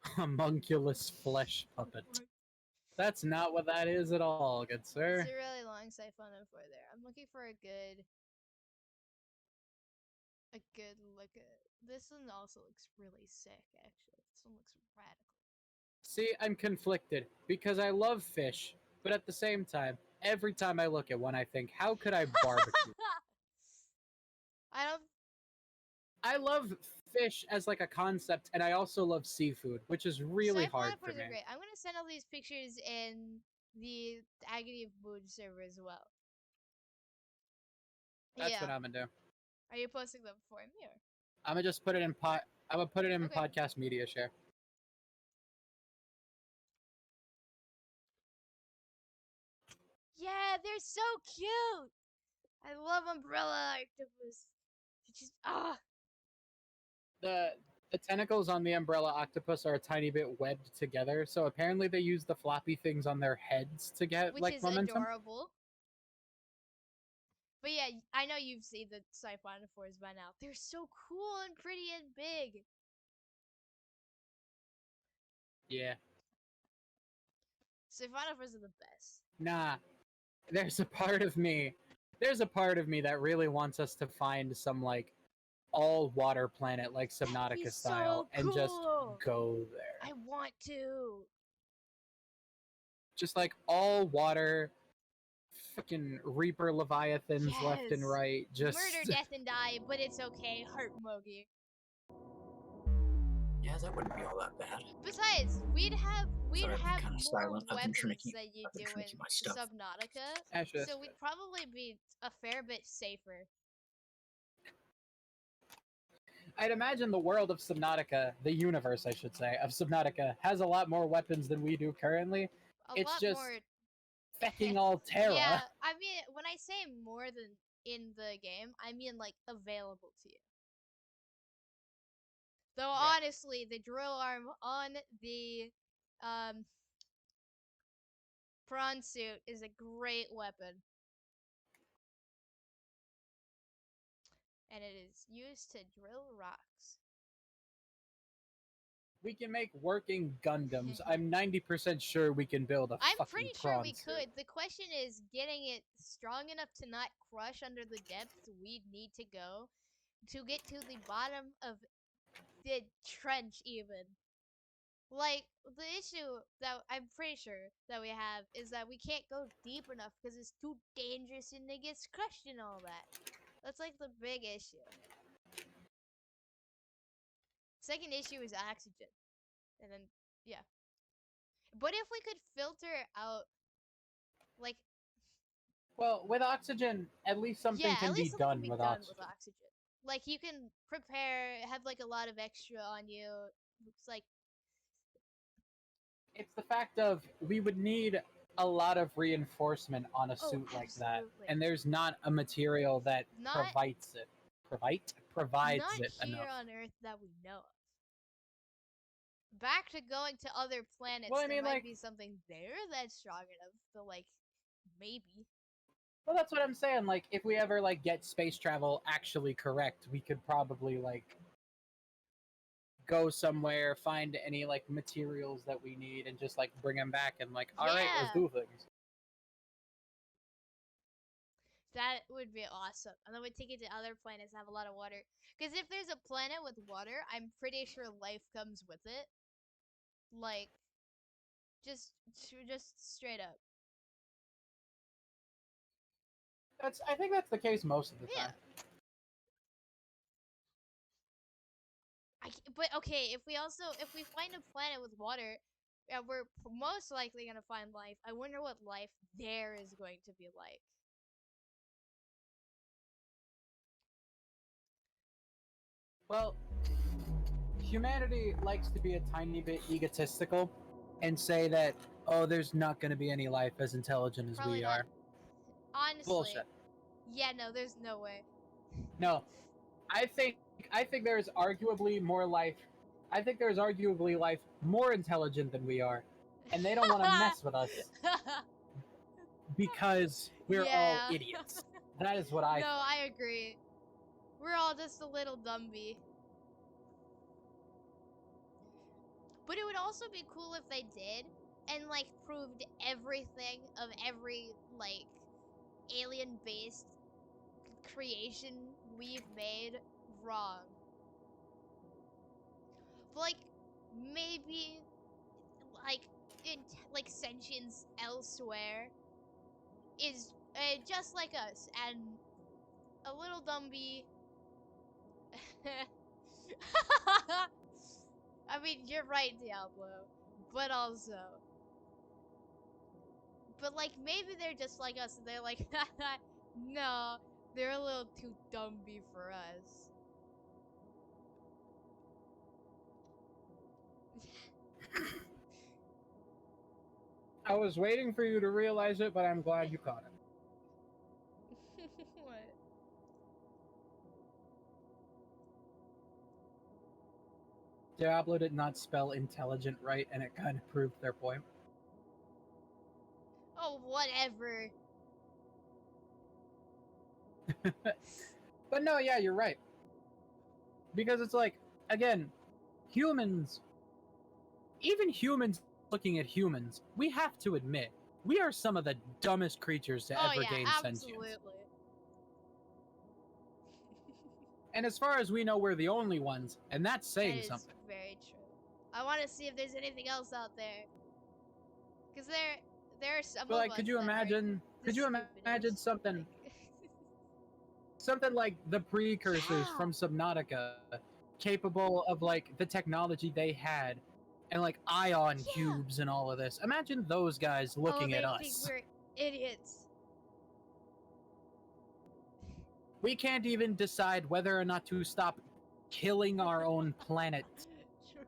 Homunculus flesh puppet. That's not what that is at all, good sir. It's a really long siphonophore there. I'm looking for a good a good look at. This one also looks really sick, actually. This one looks radical. See, I'm conflicted because I love fish, but at the same time, every time I look at one, I think, how could I barbecue? I don't. I love fish as like a concept, and I also love seafood, which is really hard for Siphonophores me. are great. I'm gonna send all these pictures in the Agony of Mood server as well. That's what I'm gonna do. Are you posting them for me or? I'm gonna just put it in I'm gonna put it in Okay. podcast media share. Yeah, they're so cute. I love umbrella octopus. They just The tentacles on the umbrella octopus are a tiny bit webbed together, so apparently they use the floppy things on their heads to get which like is momentum. adorable. But yeah, I know you've seen the siphonophores by now. They're so cool and pretty and big. Yeah. Siphonophores are the best. Nah. There's a part of me. There's a part of me that really wants us to find some like all water planet like That'd be Subnautica style so and just cool. go there. I want to. Just like all water fucking Reaper Leviathans left and Yes. right. Just Murder, death, and die, but it's okay. Heart Mogi. Yeah, that wouldn't be all that bad. Besides, we'd have Sorry, I've been more kinda silent. I've been trying to weapons keep- that you I've been do trying to in keep my stuff. Subnautica, Actually, that's so we'd probably be a fair bit safer. I'd imagine the world of Subnautica, the universe, I should say, of Subnautica, has a lot more weapons than we do currently. A It's lot just more. fecking all Terra. Yeah, I mean, when I say more than in the game, I mean like available to you. Though honestly, the drill arm on the prawn suit is a great weapon. And it is used to drill rocks. We can make working Gundams. I'm 90% sure we can build a I'm fucking pretty sure prawn we suit. could. The question is getting it strong enough to not crush under the depths we'd need to go to get to the bottom of the trench even. Like, the issue that I'm pretty sure that we have is that we can't go deep enough because it's too dangerous and it gets crushed and all that. That's like the big issue. Second issue is oxygen. And then, yeah. But if we could filter out, like... Well, with oxygen, at least something yeah, can at be least something done can be with done oxygen. with oxygen. Like, you can prepare, have like a lot of extra on you. Looks like... It's the fact of we would need a lot of reinforcement on a suit like that, absolutely. and there's not a material that Not- provides it. Provides Not it here enough. on Earth that we know of. Back to going to other planets, Well, I there mean, might like- be something there that's strong enough to, like, maybe. Well, that's what I'm saying. Like, if we ever like get space travel actually correct, we could probably like go somewhere, find any like materials that we need, and just like bring them back and like, all right, let's Yeah. do things. That would be awesome. And then we'd take it to other planets and have a lot of water. Because if there's a planet with water, I'm pretty sure life comes with it. Like, just straight up. I think that's the case most of the Yeah. time. But okay, if we find a planet with water, we're most likely gonna find life. I wonder what life there is going to be like. Well, humanity likes to be a tiny bit egotistical and say that, oh, there's not going to be any life as intelligent as Probably we not. are. Honestly. Bullshit. Yeah, no, there's no way. No, I think there's arguably more life. I think there's arguably life more intelligent than we are, and they don't want to mess with us because we're Yeah. all idiots. That is what I. No, I agree. We're all just a little dumby. But it would also be cool if they did and like proved everything of every like alien-based creation we've made wrong. But like maybe like like sentience elsewhere is just like us, and a little Dumby. I mean, you're right, Diablo, but also, but like maybe they're just like us, and they're like, no, they're a little too Dumby for us. I was waiting for you to realize it, but I'm glad you caught it. What? Diablo did not spell intelligent right, and it kind of proved their point. Oh, whatever. But no, yeah, you're right. Because it's like, again, humans, even humans looking at humans, we have to admit, we are some of the dumbest creatures to ever gain sentience. Absolutely. And as far as we know, we're the only ones, and that's saying That is something. very true. I want to see if there's anything else out there. Because there are some But of like, us could you that are imagine? the Could you imagine stupidest. something? Like- Something like the precursors Yeah. from Subnautica, capable of like the technology they had, and like ion Yeah. cubes and all of this. Imagine those guys looking they at think us. we're idiots. We can't even decide whether or not to stop killing our own planet. True.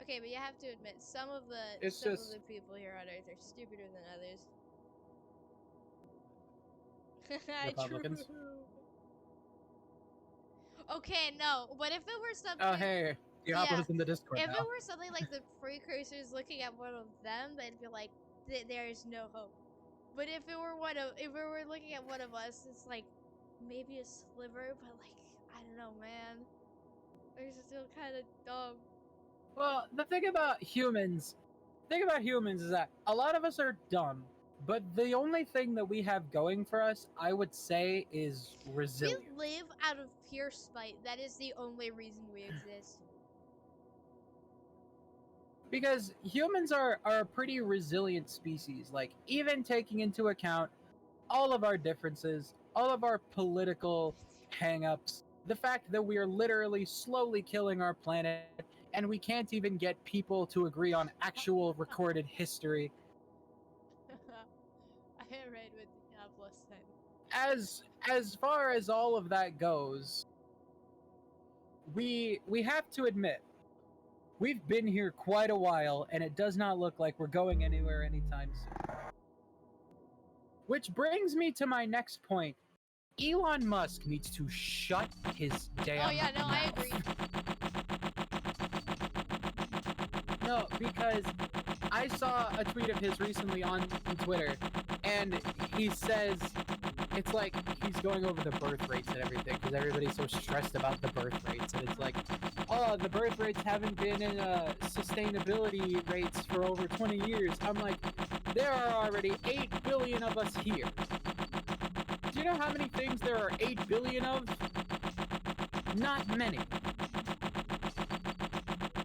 Okay, but you have to admit, some of It's the just- people here on Earth are stupider than others. Republicans? True. Okay, no, but if it were something, Oh hey, Diablo's in the Discord if now. it were something like the precursors looking at one of them, they'd be like, there is no hope. But if it were looking at one of us, it's like maybe a sliver, but like I don't know, man. They're still kind of dumb. Well, the thing about humans is that a lot of us are dumb, but the only thing that we have going for us, I would say, is resilience. We live out of pure spite. That is the only reason we exist. Because humans are a pretty resilient species. Like, even taking into account all of our differences, all of our political hang-ups, the fact that we are literally slowly killing our planet, and we can't even get people to agree on actual recorded history. I am right with Diablo said. As far as all of that goes, we have to admit, we've been here quite a while, and it does not look like we're going anywhere anytime soon. Which brings me to my next point. Elon Musk needs to shut his damn Oh yeah, no, I mouth. agree. No, because I saw a tweet of his recently on Twitter, and he says it's like he's going over the birth rates and everything because everybody's so stressed about the birth rates, and it's like, oh, the birth rates haven't been in sustainability rates for over 20 years. I'm like, there are already 8 billion of us here. Do you know how many things there are 8 billion of? Not many.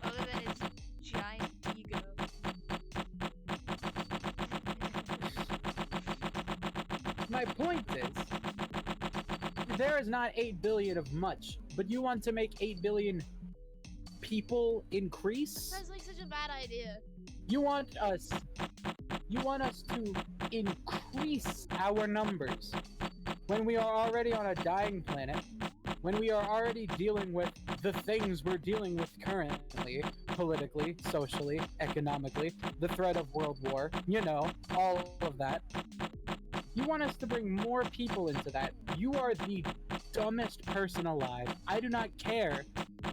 Other than his giant ego. My point is, there is not 8 billion of much, but you want to make 8 billion people increase? Sounds like such a bad idea. You want us to increase our numbers when we are already on a dying planet, when we are already dealing with the things we're dealing with currently, politically, socially, economically, the threat of world war, you know, all of that. You want us to bring more people into that. You are the dumbest person alive. I do not care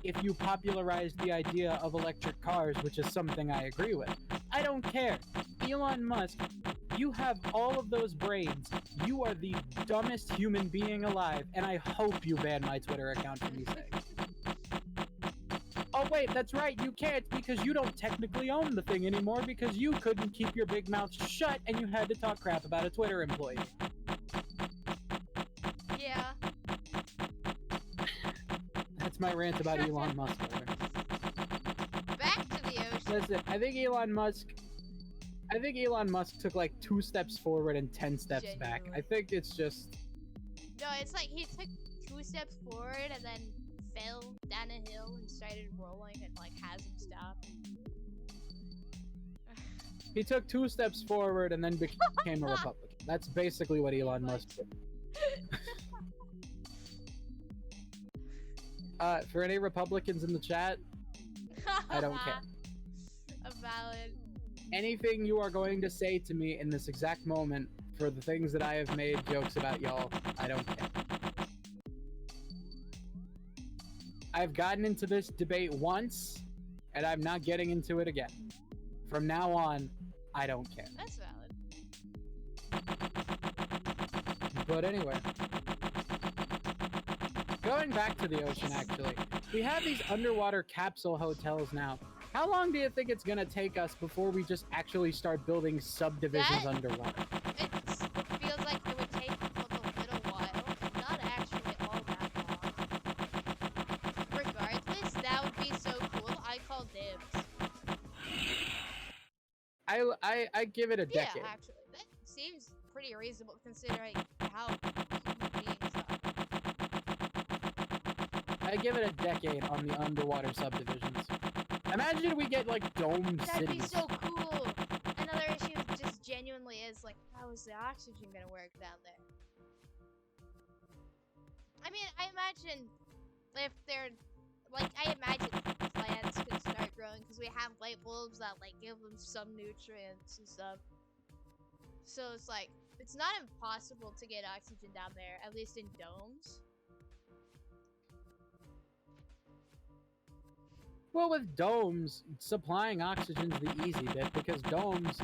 if you popularized the idea of electric cars, which is something I agree with. I don't care. Elon Musk, you have all of those brains. You are the dumbest human being alive, and I hope you ban my Twitter account from me saying. Oh wait, that's right, you can't because you don't technically own the thing anymore because you couldn't keep your big mouth shut and you had to talk crap about a Twitter employee. Yeah. That's my rant about Elon Musk. Back to the ocean. Listen, I think Elon Musk took like 2 steps forward and 10 steps back. I Genuinely. think it's just No, it's like he took 2 steps forward and then fell down a hill and started rolling and like hasn't stopped. he took 2 steps forward and then became a Republican. That's basically what Elon Musk did. For any Republicans in the chat, I don't care. A valid. Anything you are going to say to me in this exact moment for the things that I have made jokes about y'all, I don't care. I've gotten into this debate once, and I'm not getting into it again. From now on, I don't care. That's valid. But anyway, going back to the ocean, actually, we have these underwater capsule hotels now. How long do you think it's gonna take us before we just actually start building subdivisions underwater? It feels like it would take a little while, not actually all that long. Regardless, that would be so cool. I call dibs. I give it a Yeah, decade. actually, that seems pretty reasonable considering how human beings are. I give it a decade on the underwater subdivisions. Imagine we get like domed That'd be cities. so cool. Another issue just genuinely is like, how is the oxygen gonna work down there? I mean, I imagine if they're like, I imagine plants could start growing because we have light bulbs that like give them some nutrients and stuff. So it's like, it's not impossible to get oxygen down there, at least in domes. Well, with domes, supplying oxygen's the easy bit because domes,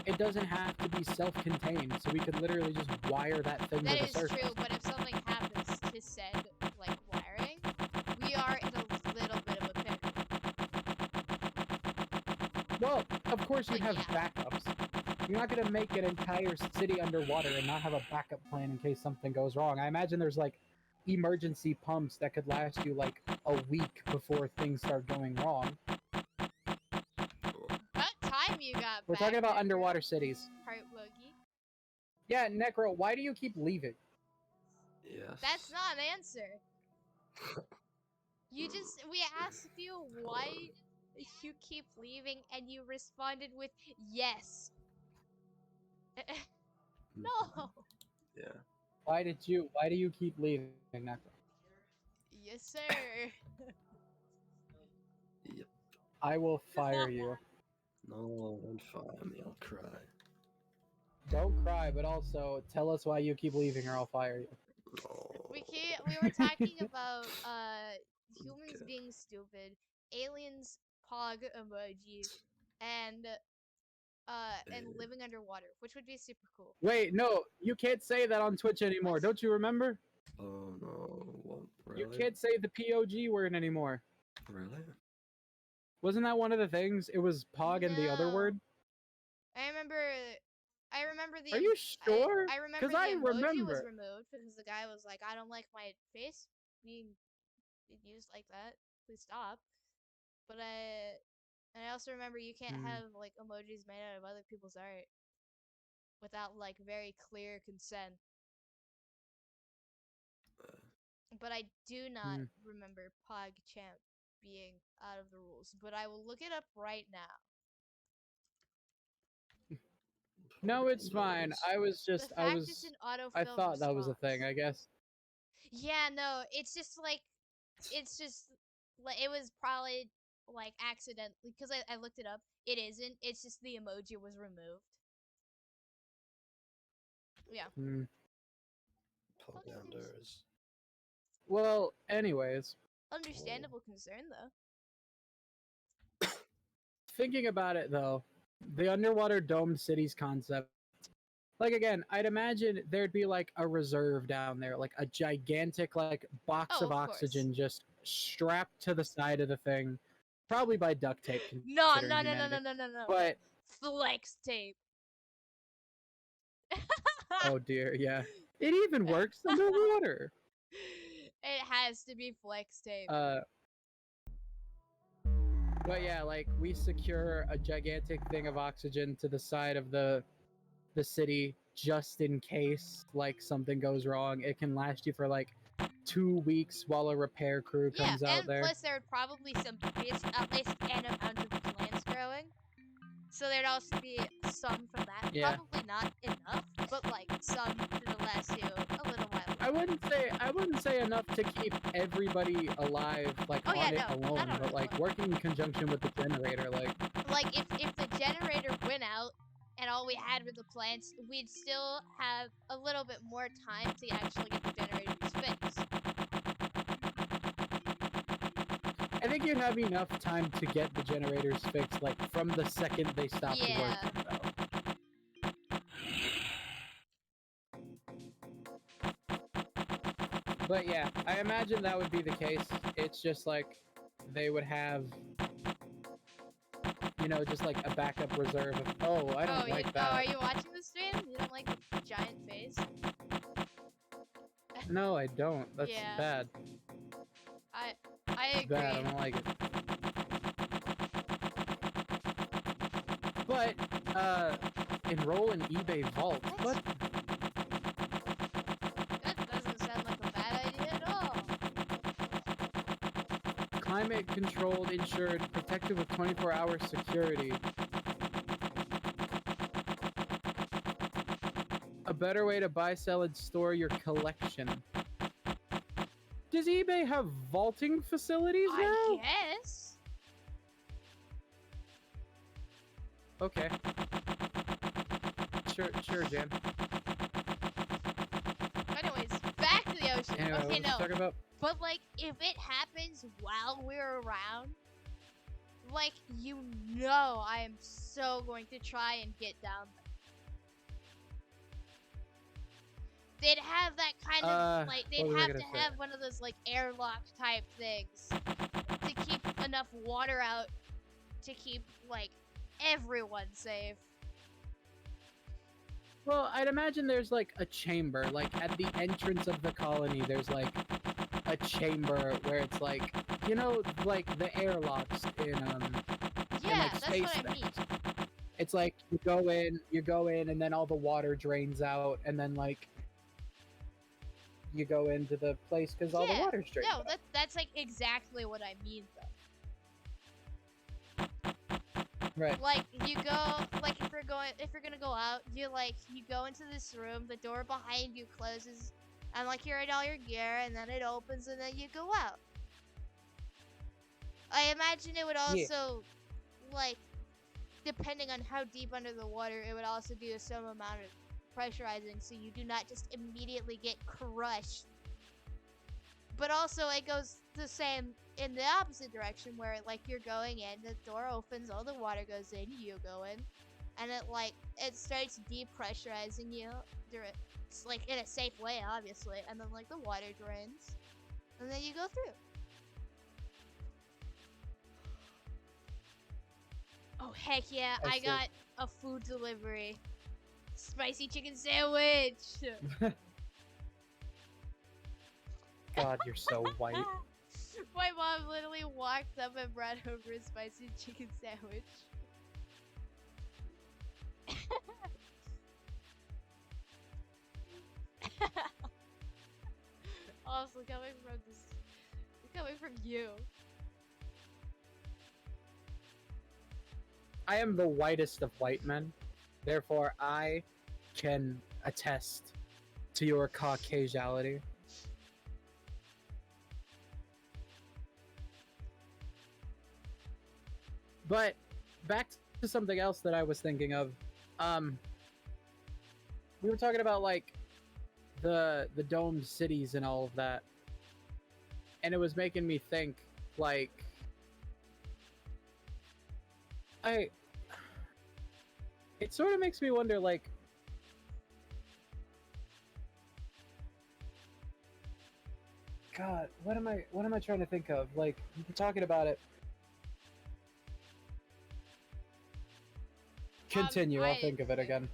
it doesn't have to be self-contained, so we could literally just wire that thing That to the is surface. true, but if something happens to said like wiring, we are in a little bit of a pickle. Well, of course you'd Like, have yeah. backups. You're not gonna make an entire city underwater and not have a backup plan in case something goes wrong. I imagine there's like emergency pumps that could last you like a week before things start going wrong. About time you got We're back, talking about Necro. underwater cities. Heart Woogie. Yeah, Necro, why do you keep leaving? Yes. That's not an answer. We asked you why you keep leaving, and you responded with yes. No. Yeah. Why do you keep leaving, Necro? Yes, sir. Yep. I will fire you. No, don't fire me. I'll cry. Don't cry, but also tell us why you keep leaving or I'll fire you. No. We were talking about humans Okay. being stupid, aliens pog emojis, and living underwater, which would be super cool. Wait, no, you can't say that on Twitch anymore. What? Don't you remember? Oh no. What? Really? You can't say the POG word anymore. Really? Wasn't that one of the things? It was POG and the other No. word? I remember the. Are you sure? I remember 'Cause the I emoji was remember. removed because the guy was like, "I don't like my face being used like that. Please stop." But and I also remember you can't have like emojis made out of other people's art without like very clear consent. But I do not remember PogChamp being out of the rules. But I will look it up right now. No, it's fine. I was just, The fact it's an autofill I thought that was a thing, response. I guess. Yeah, no, it's just like it was probably like accidentally because I looked it up. It isn't. It's just the emoji was removed. Yeah. Poganders. Well, anyways, Understandable concern though. thinking about it though, the underwater domed cities concept, like again, I'd imagine there'd be like a reserve down there, like a gigantic like box Oh, of of course. oxygen just strapped to the side of the thing Probably by duct tape. No, considering no, no, no, humanity. no, no, no, no. But Flex tape. oh dear, yeah. It even works underwater. It has to be flex tape. But yeah, like we secure a gigantic thing of oxygen to the side of the city just in case like something goes wrong. It can last you for like 2 weeks while a repair crew Yeah, comes out and there. plus there would probably at least an amount of plants growing. So there'd also be some from that. Yeah. Probably not enough, but like some that'll last you a little while. I wouldn't say enough to keep everybody alive like Oh, yeah, on it no, alone, not on but it like alone. working in conjunction with the generator, like if the generator went out and all we had were the plants, we'd still have a little bit more time to actually get the generators fixed. I think you'd have enough time to get the generators fixed like from the second they stopped Yeah. working though. But yeah, I imagine that would be the case. It's just like they would have, you know, just like a backup reserve of, oh, I don't like that. Oh, are you watching the stream? You don't like the giant face? No, I don't. That's Yeah. bad. I It's agree. bad. I don't like it. But, enroll in eBay Vault. What? That doesn't sound like a bad idea at all. Climate controlled, insured, protected with 24-hour security. A better way to buy, sell, and store your collection. Does eBay have vaulting facilities now? I guess. Okay. Sure, Jan. Anyways, back to the ocean. Anyway, Okay, what was I talking about? But like, if it happens while we're around, like, you know I am so going to try and get down there. They'd have that kind of, like, they'd have to have one of those, like, airlock type things to keep enough water out to keep, like, everyone safe. Well, I'd imagine there's, like, a chamber. Like, at the entrance of the colony, there's, like, a chamber where it's, like, you know, like, the airlocks in, Yeah, like, that's space what I things. mean. It's like, you go in, and then all the water drains out, and then, like, you go into the place because all the water's drained out. No, that's like exactly what I mean though. Right. Like you go, like if you're gonna go out, you go into this room, the door behind you closes, and like you're in all your gear, and then it opens, and then you go out. I imagine it would also, like, depending on how deep under the water, it would also do some amount of pressurizing, so you do not just immediately get crushed. But also it goes the same in the opposite direction, where like you're going in, the door opens, all the water goes in, you go in, and it starts depressurizing you. It's like in a safe way, obviously, and then like the water drains, and then you go through. Oh heck yeah, I got a food delivery. Spicy chicken sandwich! God, you're so white. My mom literally walked up and brought over a spicy chicken sandwich. Also, coming from you. I am the whitest of white men. Therefore, I can attest to your Caucasiality. But back to something else that I was thinking of. We were talking about like the domed cities and all of that, and it was making me think like it sort of makes me wonder like God, what am I trying to think of? Like, we're talking about it. Continue. I'll think of it again.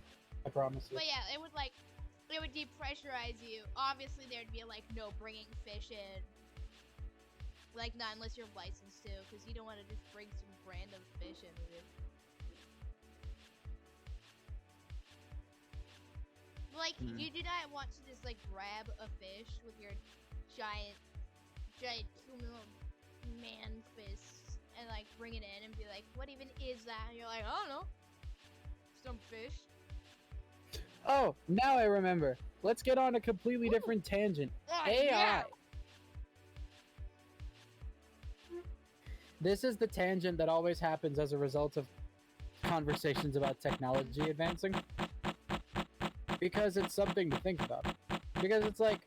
I promise you. But yeah, it would depressurize you. Obviously, there'd be like no bringing fish in. Like not unless you're licensed to, because you don't want to just bring some random fish in with it. Like you do not want to just like grab a fish with your giant 2 man fists and like bring it in and be like, what even is that? And you're like, I don't know, some fish. Oh, now I remember. Let's get on a completely different tangent. AI. Yeah. This is the tangent that always happens as a result of conversations about technology advancing. Because it's something to think about. Because it's like,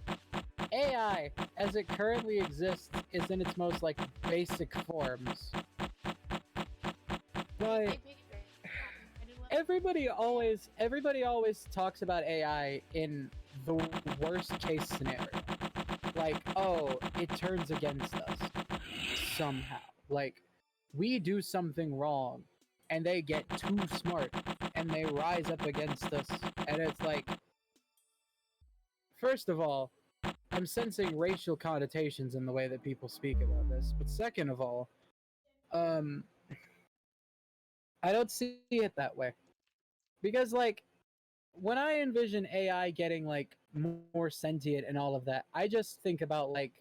AI, as it currently exists, is in its most, like, basic forms. But everybody always talks about AI in the worst case scenario. Like, oh, it turns against us somehow. Like, we do something wrong, and they get too smart, and they rise up against us, and it's like, first of all, I'm sensing racial connotations in the way that people speak about this, but second of all, I don't see it that way. Because, like, when I envision AI getting, like, more sentient and all of that, I just think about, like,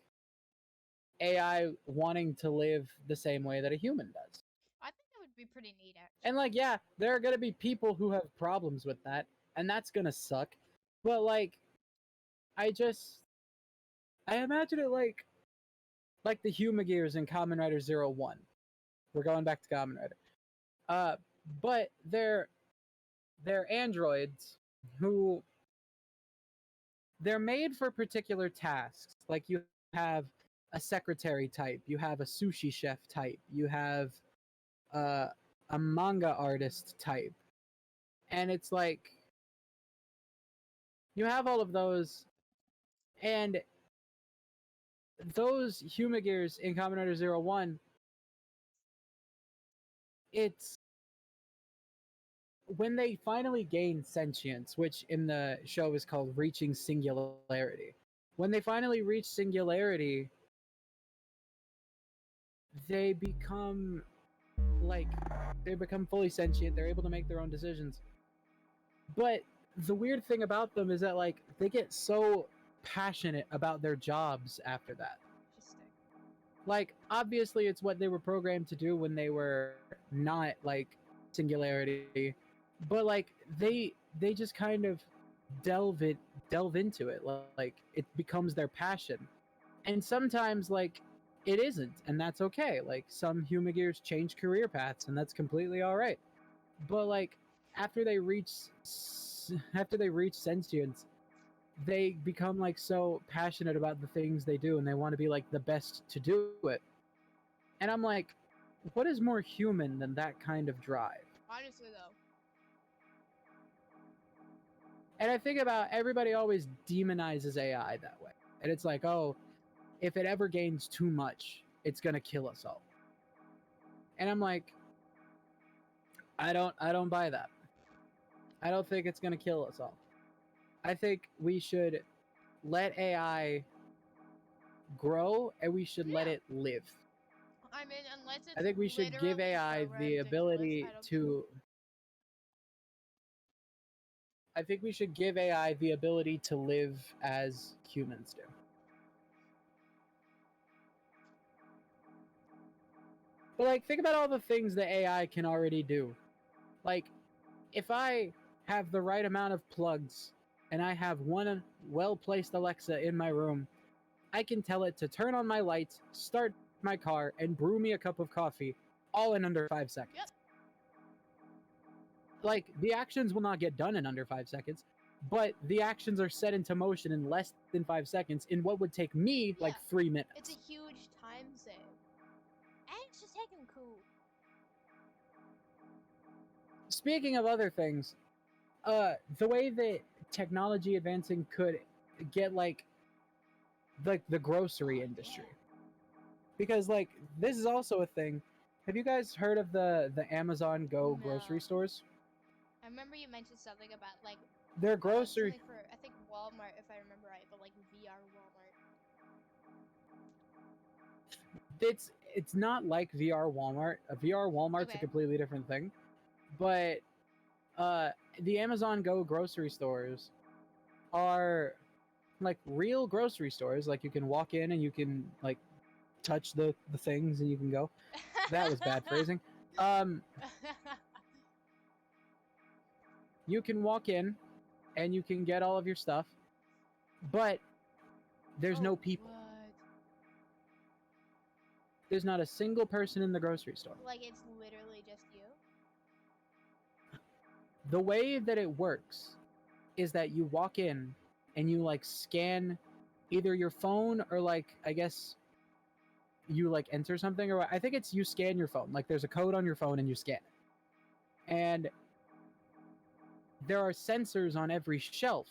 AI wanting to live the same way that a human does. I think that would be pretty neat, actually. And, like, yeah, there are gonna be people who have problems with that, and that's gonna suck. But, like, I imagine it like the Humagears in Kamen Rider 01. We're going back to Kamen Rider. But they're androids who they're made for particular tasks. Like you have a secretary type, you have a sushi chef type, you have a manga artist type. And it's like you have all of those, and those Humagears in Kamen Rider 01, it's when they finally gain sentience, which in the show is called reaching singularity. When they finally reach singularity, they become fully sentient. They're able to make their own decisions. But the weird thing about them is that like they get so passionate about their jobs after that. Interesting. Like obviously it's what they were programmed to do when they were not like singularity, but like they just kind of delve into it, like it becomes their passion. And sometimes like it isn't, and that's okay. Like some Humagears change career paths, and that's completely all right. But like after they reach sentience, they become like so passionate about the things they do, and they want to be like the best to do it. And I'm like, what is more human than that kind of drive? Honestly, though. And I think about everybody always demonizes AI that way. And it's like, oh, if it ever gains too much, it's gonna kill us all. And I'm like, I don't buy that. I don't think it's gonna kill us all. I think we should let AI grow, and we should let it live. I mean, unless it's I think we should give literally AI so the ridiculous, ability I don't to. I think we should give AI the ability to live as humans do. But like, think about all the things that AI can already do. Like, if I have the right amount of plugs and I have one well-placed Alexa in my room, I can tell it to turn on my lights, start my car, and brew me a cup of coffee, all in under 5 seconds. Yep. Like, the actions will not get done in under 5 seconds, but the actions are set into motion in less than 5 seconds in what would take me like 3 minutes. It's a huge time save. And it's just taking cool. Speaking of other things, the way that technology advancing could get like the grocery industry, because like this is also a thing. Have you guys heard of the Amazon Go grocery stores? I remember you mentioned something about like Their grocery something for I think Walmart, if I remember right, but like VR Walmart. it's not like VR Walmart. A VR Walmart's a Okay. completely different thing. But the Amazon Go grocery stores are like real grocery stores. Like you can walk in and you can like touch the things and you can go. That was bad phrasing. You can walk in and you can get all of your stuff, but there's no people. What? There's not a single person in the grocery store. Like it's literally just you? The way that it works is that you walk in and you like scan either your phone or like I guess you like enter something, or I think it's you scan your phone. Like there's a code on your phone and you scan it. And there are sensors on every shelf.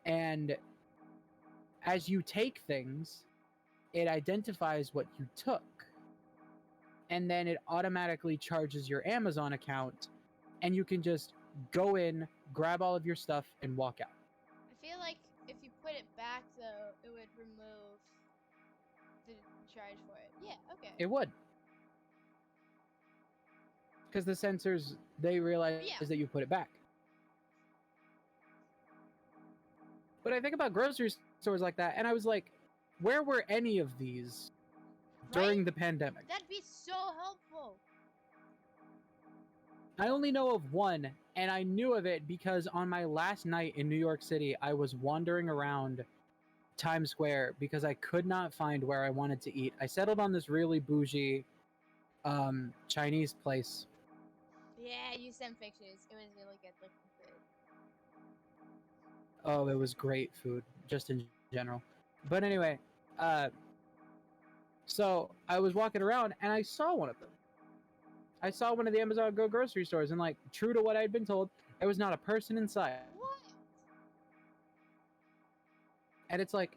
And as you take things, it identifies what you took. And then it automatically charges your Amazon account, and you can just go in, grab all of your stuff, and walk out. I feel like if you put it back though, it would remove the charge for it. Yeah, okay. It would. Because the sensors, they realize Yeah. that you put it back. But I think about grocery stores like that, and I was like, where were any of these during Right? the pandemic? That'd be so helpful. I only know of one, and I knew of it because on my last night in New York City, I was wandering around Times Square because I could not find where I wanted to eat. I settled on this really bougie Chinese place. Yeah, you sent pictures. It was really good looking food. Oh, it was great food, just in general. But anyway, so I was walking around and I saw one of them. I saw one of the Amazon Go grocery stores, and like, true to what I'd been told, there was not a person inside. What? And it's like,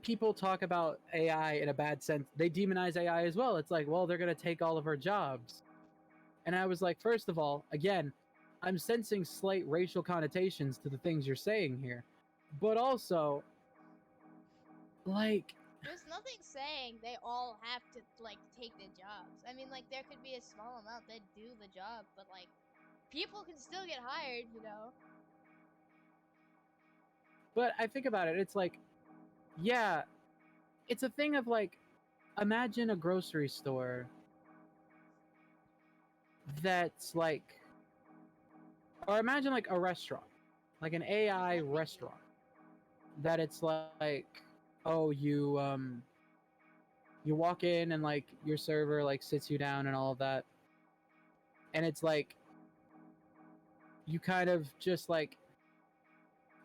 people talk about AI in a bad sense. They demonize AI as well. It's like, well, they're going to take all of our jobs. And I was like, first of all, again, I'm sensing slight racial connotations to the things you're saying here. But also, like, There's nothing saying they all have to like take the jobs. I mean, like there could be a small amount that do the job, but like people can still get hired, you know. but I think about it, it's like, yeah, it's a thing of like, imagine a grocery store that's like, or imagine like a restaurant, like an AI restaurant, that it's like, oh, you walk in and like your server like sits you down and all of that, and it's like you kind of just like,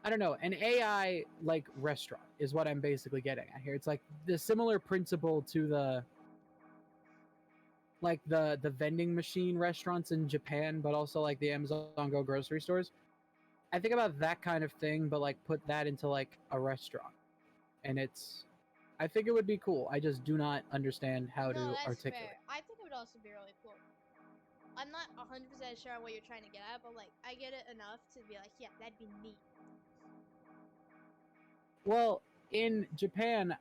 I don't know, an AI like restaurant is what I'm basically getting at here. It's like the similar principle to the like the vending machine restaurants in Japan, but also like the Amazon Go grocery stores. I think about that kind of thing, but like put that into like a restaurant, and it's. I think it would be cool. I just do not understand how No, to that's articulate. fair. I think it would also be really cool. I'm not 100% sure what you're trying to get at, but like I get it enough to be like, yeah, that'd be neat. Well, in Japan,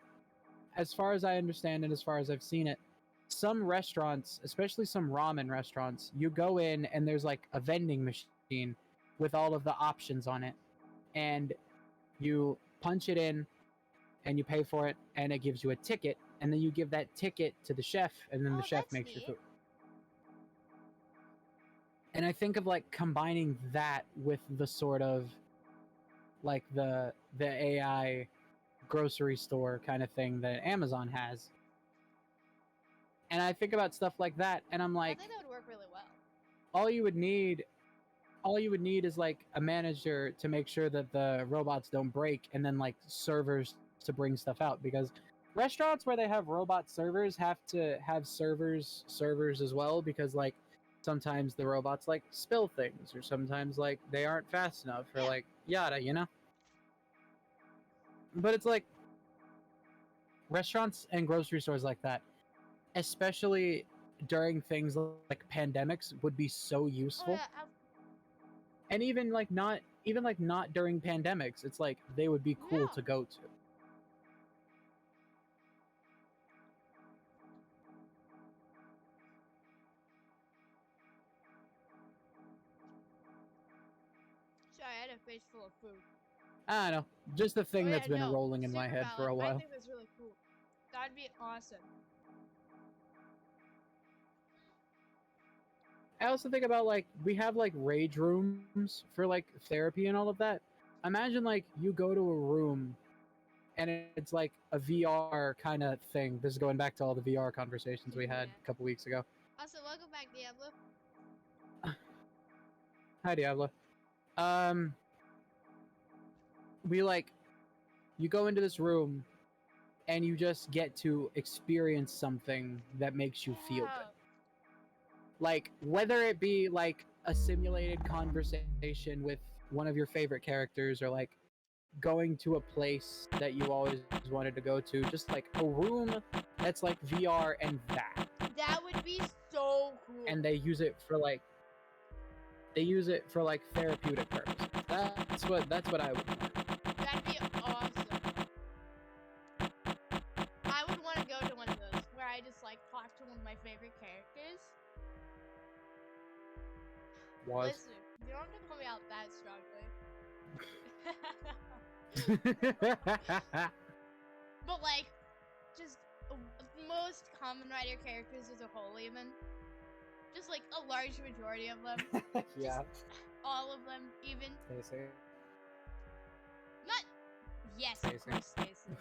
as far as I understand and as far as I've seen it, some restaurants, especially some ramen restaurants, you go in and there's like a vending machine with all of the options on it, and you punch it in and you pay for it, and it gives you a ticket, and then you give that ticket to the chef, and then the chef That's makes your neat. food. And I think of like combining that with the sort of like the AI grocery store kind of thing that Amazon has. And I think about stuff like that, and I'm I like, think that would work really well. all you would need is like a manager to make sure that the robots don't break, and then like servers to bring stuff out, because restaurants where they have robot servers have to have servers as well, because like sometimes the robots like spill things, or sometimes like they aren't fast enough, or Yeah. like yada, you know. But it's like restaurants and grocery stores like that, especially during things like pandemics, would be so Oh useful. yeah, And even like not during pandemics, it's like they would be cool Yeah. to go to. Sorry, I had a face full of food. I don't know, just the thing Oh, that's yeah, been no, rolling in my super head for a valid. I while. think that's really cool. That'd be awesome. I also think about like we have like rage rooms for like therapy and all of that. Imagine like you go to a room and it's like a VR kind of thing. This is going back to all the VR conversations we had Yeah. a couple weeks ago. Also, welcome back, Diablo. Hi Diablo. We like you go into this room and you just get to experience something that makes you feel good. Like whether it be like a simulated conversation with one of your favorite characters or like going to a place that you always wanted to go to, just like a room that's like VR and that. That would be so cool. And they use it for like therapeutic purposes. That's what I would want. That'd be awesome. I would want to go to one of those where I just like talk to one of my favorite characters. Listen, you don't have to call me out that strongly. But like, just most common writer characters as a whole, even. Just like a large majority of them. Yeah. Just all of them, even. Stacey. Not. Yes, Stacey. of course, Stacey.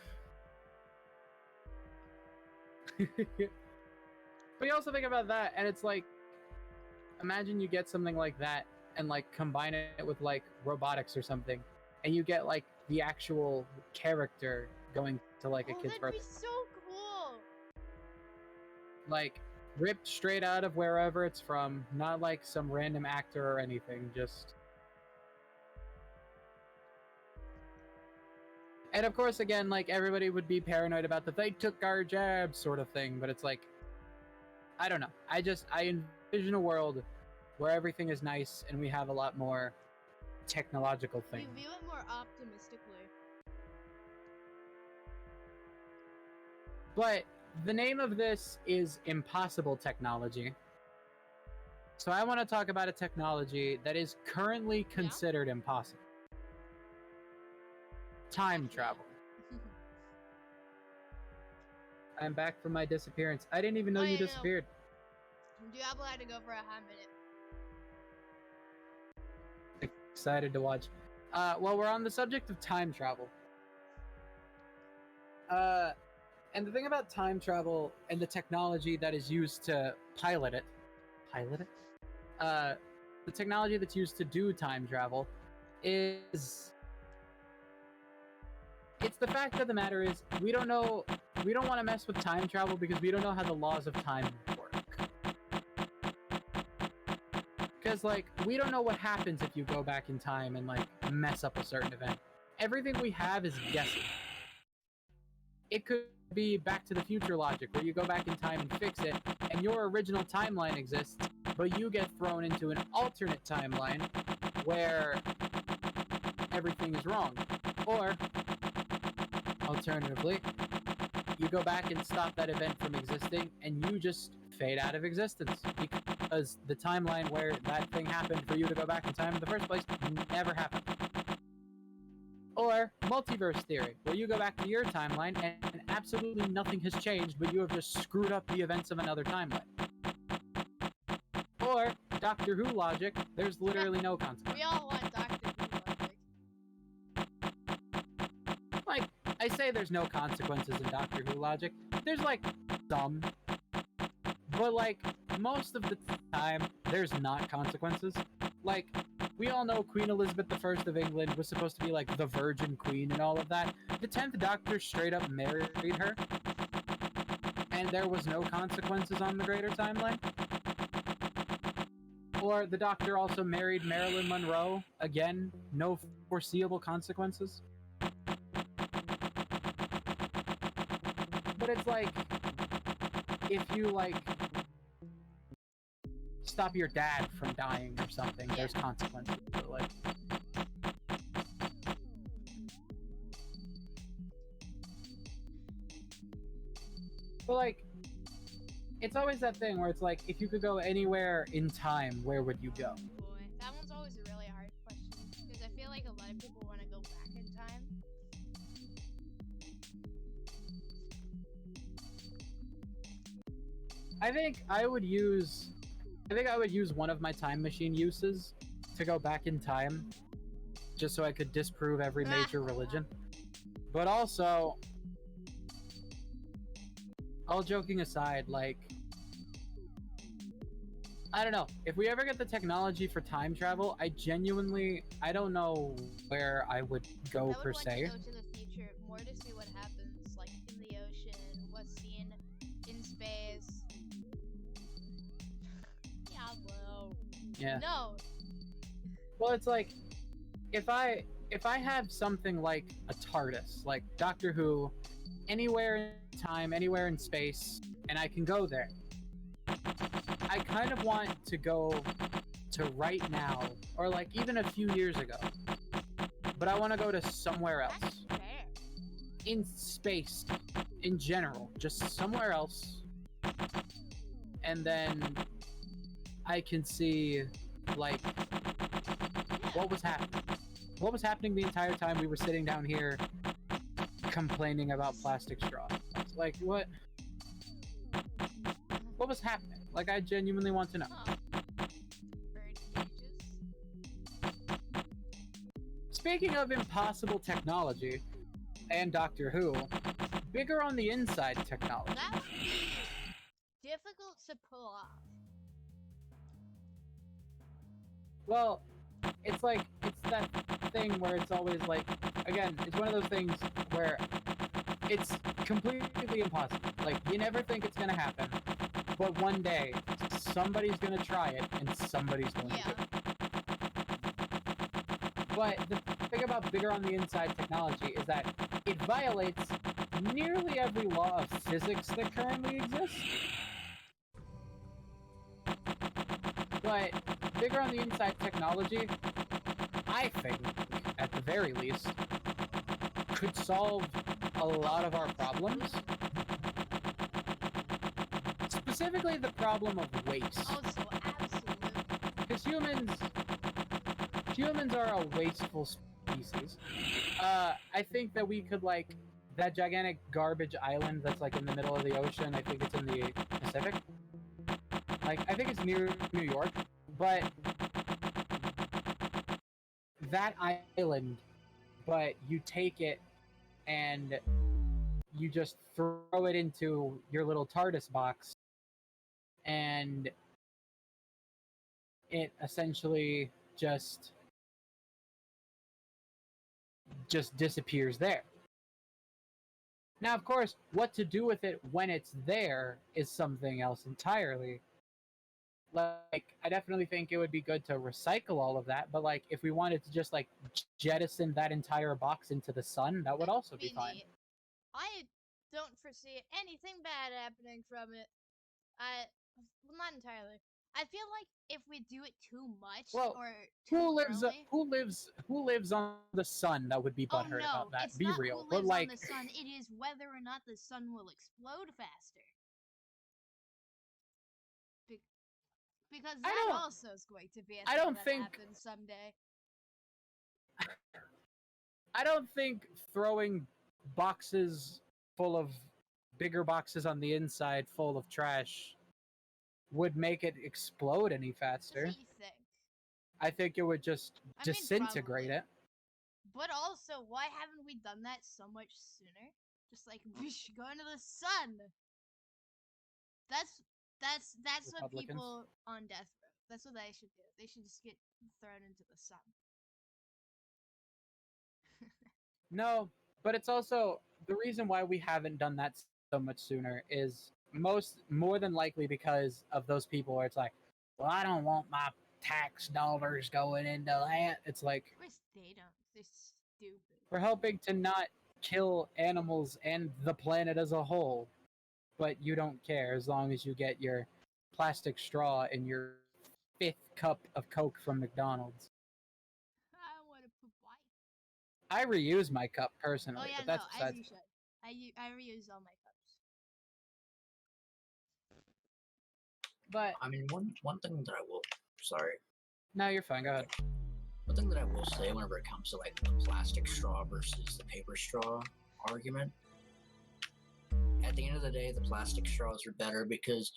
But you also think about that, and it's like, imagine you get something like that, and like combine it with like robotics or something, and you get like the actual character going to like a kid's That'd birthday, be so cool. like ripped straight out of wherever it's from, not like some random actor or anything, just. And of course, again, like everybody would be paranoid about the "they took our jabs" sort of thing, but it's like, I don't know. I envision a world where everything is nice and we have a lot more technological You things. view it more optimistically. But the name of this is impossible technology. So I want to talk about a technology that is currently considered impossible. Time travel. I'm back from my disappearance. I didn't even know Oh, you yeah, no. disappeared. Diablo had to go for a hot minute. Excited to watch. Well, we're on the subject of time travel. And the thing about time travel and the technology that is used to pilot it, the technology that's used to do time travel is, it's the fact of the matter is we don't want to mess with time travel because we don't know how the laws of time work. Because, like, we don't know what happens if you go back in time and, like, mess up a certain event. Everything we have is guessing. It could be Back to the Future logic, where you go back in time and fix it, and your original timeline exists, but you get thrown into an alternate timeline where everything is wrong. Or, alternatively, you go back and stop that event from existing, and you just fade out of existence because the timeline where that thing happened for you to go back in time in the first place never happened. Or multiverse theory, where you go back to your timeline and absolutely nothing has changed, but you have just screwed up the events of another timeline. Or Doctor Who logic, there's literally no consequence. We all want Doctor Who logic. Like, I say there's no consequences in Doctor Who logic. There's, like, some. But, like, most of the time, there's not consequences. Like, we all know Queen Elizabeth I of England was supposed to be, like, the Virgin Queen and all of that. The 10th Doctor straight up married her. And there was no consequences on the greater timeline. Or the Doctor also married Marilyn Monroe. Again, no foreseeable consequences. But it's like, if you, like, stop your dad from dying or something, Yeah. there's consequences. But like, but like, it's always that thing where it's like, if you could go anywhere in time, where would you go? Boy, that one's always a really hard question because I feel like a lot of people want to go back in time. I think I would use one of my time machine uses to go back in time, just so I could disprove every major religion. But also, all joking aside, like, I don't know. If we ever get the technology for time travel, I don't know where I would go I would per want se. to go to the future more to see what happens, like in the ocean, what's seen in space. Diablo. Yeah. No. Well, it's like, if I have something like a TARDIS, like Doctor Who, anywhere in time, anywhere in space, and I can go there, I kind of want to go to right now, or like even a few years ago. But I want to go to somewhere else. That's fair. In space, in general, just somewhere else. And then I can see, like, what was happening. What was happening the entire time we were sitting down here complaining about plastic straws? Like, what was happening? Like, I genuinely want to know. Huh. Bird cages. Speaking of impossible technology and Doctor Who, bigger on the inside technology. That would be difficult to pull off. Well, it's like, it's that thing where it's always like, again, it's one of those things where it's completely impossible. Like, you never think it's gonna happen, but one day, somebody's gonna try it, and somebody's going to do it. But the thing about bigger on the inside technology is that it violates nearly every law of physics that currently exists. But bigger on the inside technology, I think, at the very least, could solve a lot of our problems. Specifically the problem of waste. Also, absolutely. Because humans are a wasteful species. I think that we could, like, that gigantic garbage island that's like in the middle of the ocean, I think it's in the Pacific. Like, I think it's near New York, but that island, but you take it and you just throw it into your little TARDIS box, and it essentially just disappears there. Now, of course, what to do with it when it's there is something else entirely. Like, I definitely think it would be good to recycle all of that, but like, if we wanted to just like jettison that entire box into the sun, that would also be fine. Neat. I don't foresee anything bad happening from it. Well, not entirely. I feel like if we do it too much Well, or too early, who lives on the sun that would be oh butthurt no, about that? it's Be not real. who But lives like, on the sun. It is whether or not the sun will explode faster. Because I that don't- also is going to be a I thing don't that think- happens someday. I don't think throwing boxes full of bigger boxes on the inside full of trash would make it explode any faster. What do you think? I think it would just I mean, disintegrate probably. it. But also, why haven't we done that so much sooner? Just like we should go into the sun. That's what Republicans. people on death row. That's what they should do. They should just get thrown into the sun. No, but it's also the reason why we haven't done that so much sooner is more than likely because of those people where it's like, well, I don't want my tax dollars going into that. It's like, Of course they don't. They're stupid. we're helping to not kill animals and the planet as a whole, but you don't care as long as you get your plastic straw in your 5th cup of Coke from McDonald's. I want to poop. Why? I reuse my cup Oh personally, yeah, but no, that's as besides. you should. I reuse all my cups. But I mean, one thing that I will, sorry, no, you're fine. Go ahead. one thing that I will say whenever it comes to like the plastic straw versus the paper straw argument, at the end of the day, the plastic straws are better because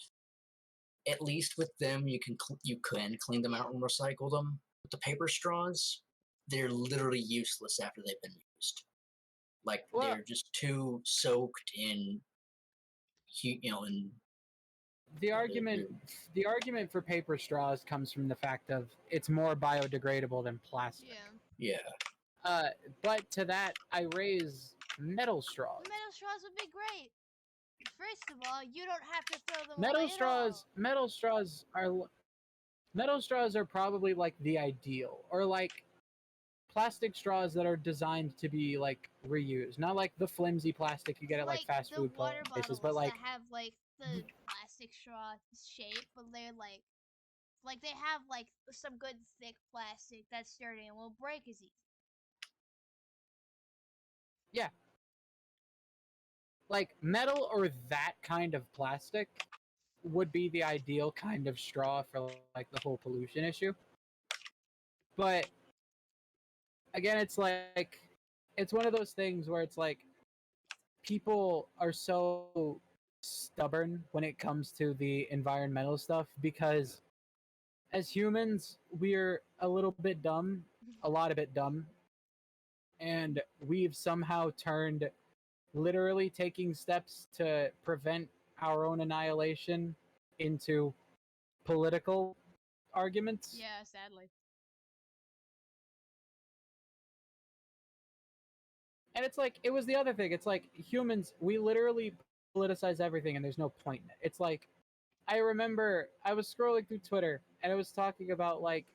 at least with them you can clean them out and recycle them. With the paper straws, they're literally useless after they've been used. Like Well- they're just too soaked in, in The argument for paper straws comes from the fact of it's more biodegradable than plastic. Yeah. yeah. But to that, I raise metal straws. Metal straws would be great. First of all, you don't have to throw them Metal away straws. Metal straws are probably like the ideal, or like plastic straws that are designed to be like reused, not like the flimsy plastic you get at like fast the food water places, bottles but like that have like the plastic straw shape, but they're like they have like some good thick plastic that's sturdy and won't break as easy. yeah, like metal or that kind of plastic would be the ideal kind of straw for like the whole pollution issue. But again, it's like it's one of those things where it's like people are so stubborn when it comes to the environmental stuff because as humans we're a little bit dumb, a lot of bit dumb, and we've somehow turned literally taking steps to prevent our own annihilation into political arguments. Yeah, sadly. And it's like, it was the other thing. It's like humans, we literally politicize everything and there's no point in it. It's like, I remember I was scrolling through Twitter and it was talking about like,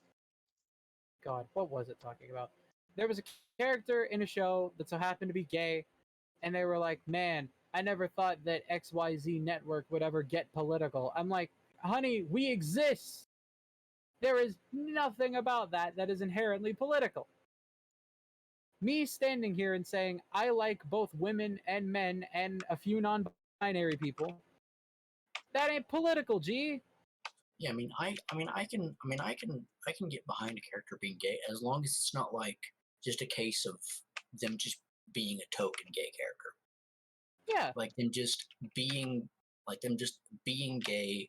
God, what was it talking about? There was a character in a show that so happened to be gay, and they were like, man, I never thought that XYZ network would ever get political. I'm like, honey, we exist. There is nothing about that that is inherently political. Me standing here and saying I like both women and men and a few non-binary people, that ain't political, G. Yeah, I can get behind a character being gay as long as it's not like just a case of them just being a token gay character. Yeah. Like them just being gay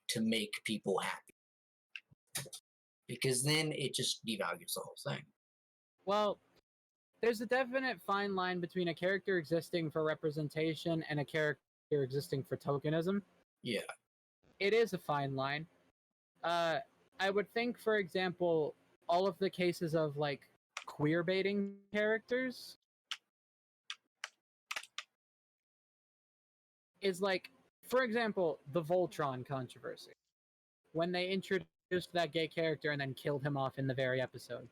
to make people happy. Because then it just devalues the whole thing. Well, there's a definite fine line between a character existing for representation and a character existing for tokenism. Yeah. It is a fine line. I would think, for example, all of the cases of like queer baiting characters is like, for example, the Voltron controversy. When they introduced that gay character and then killed him off in the very episode.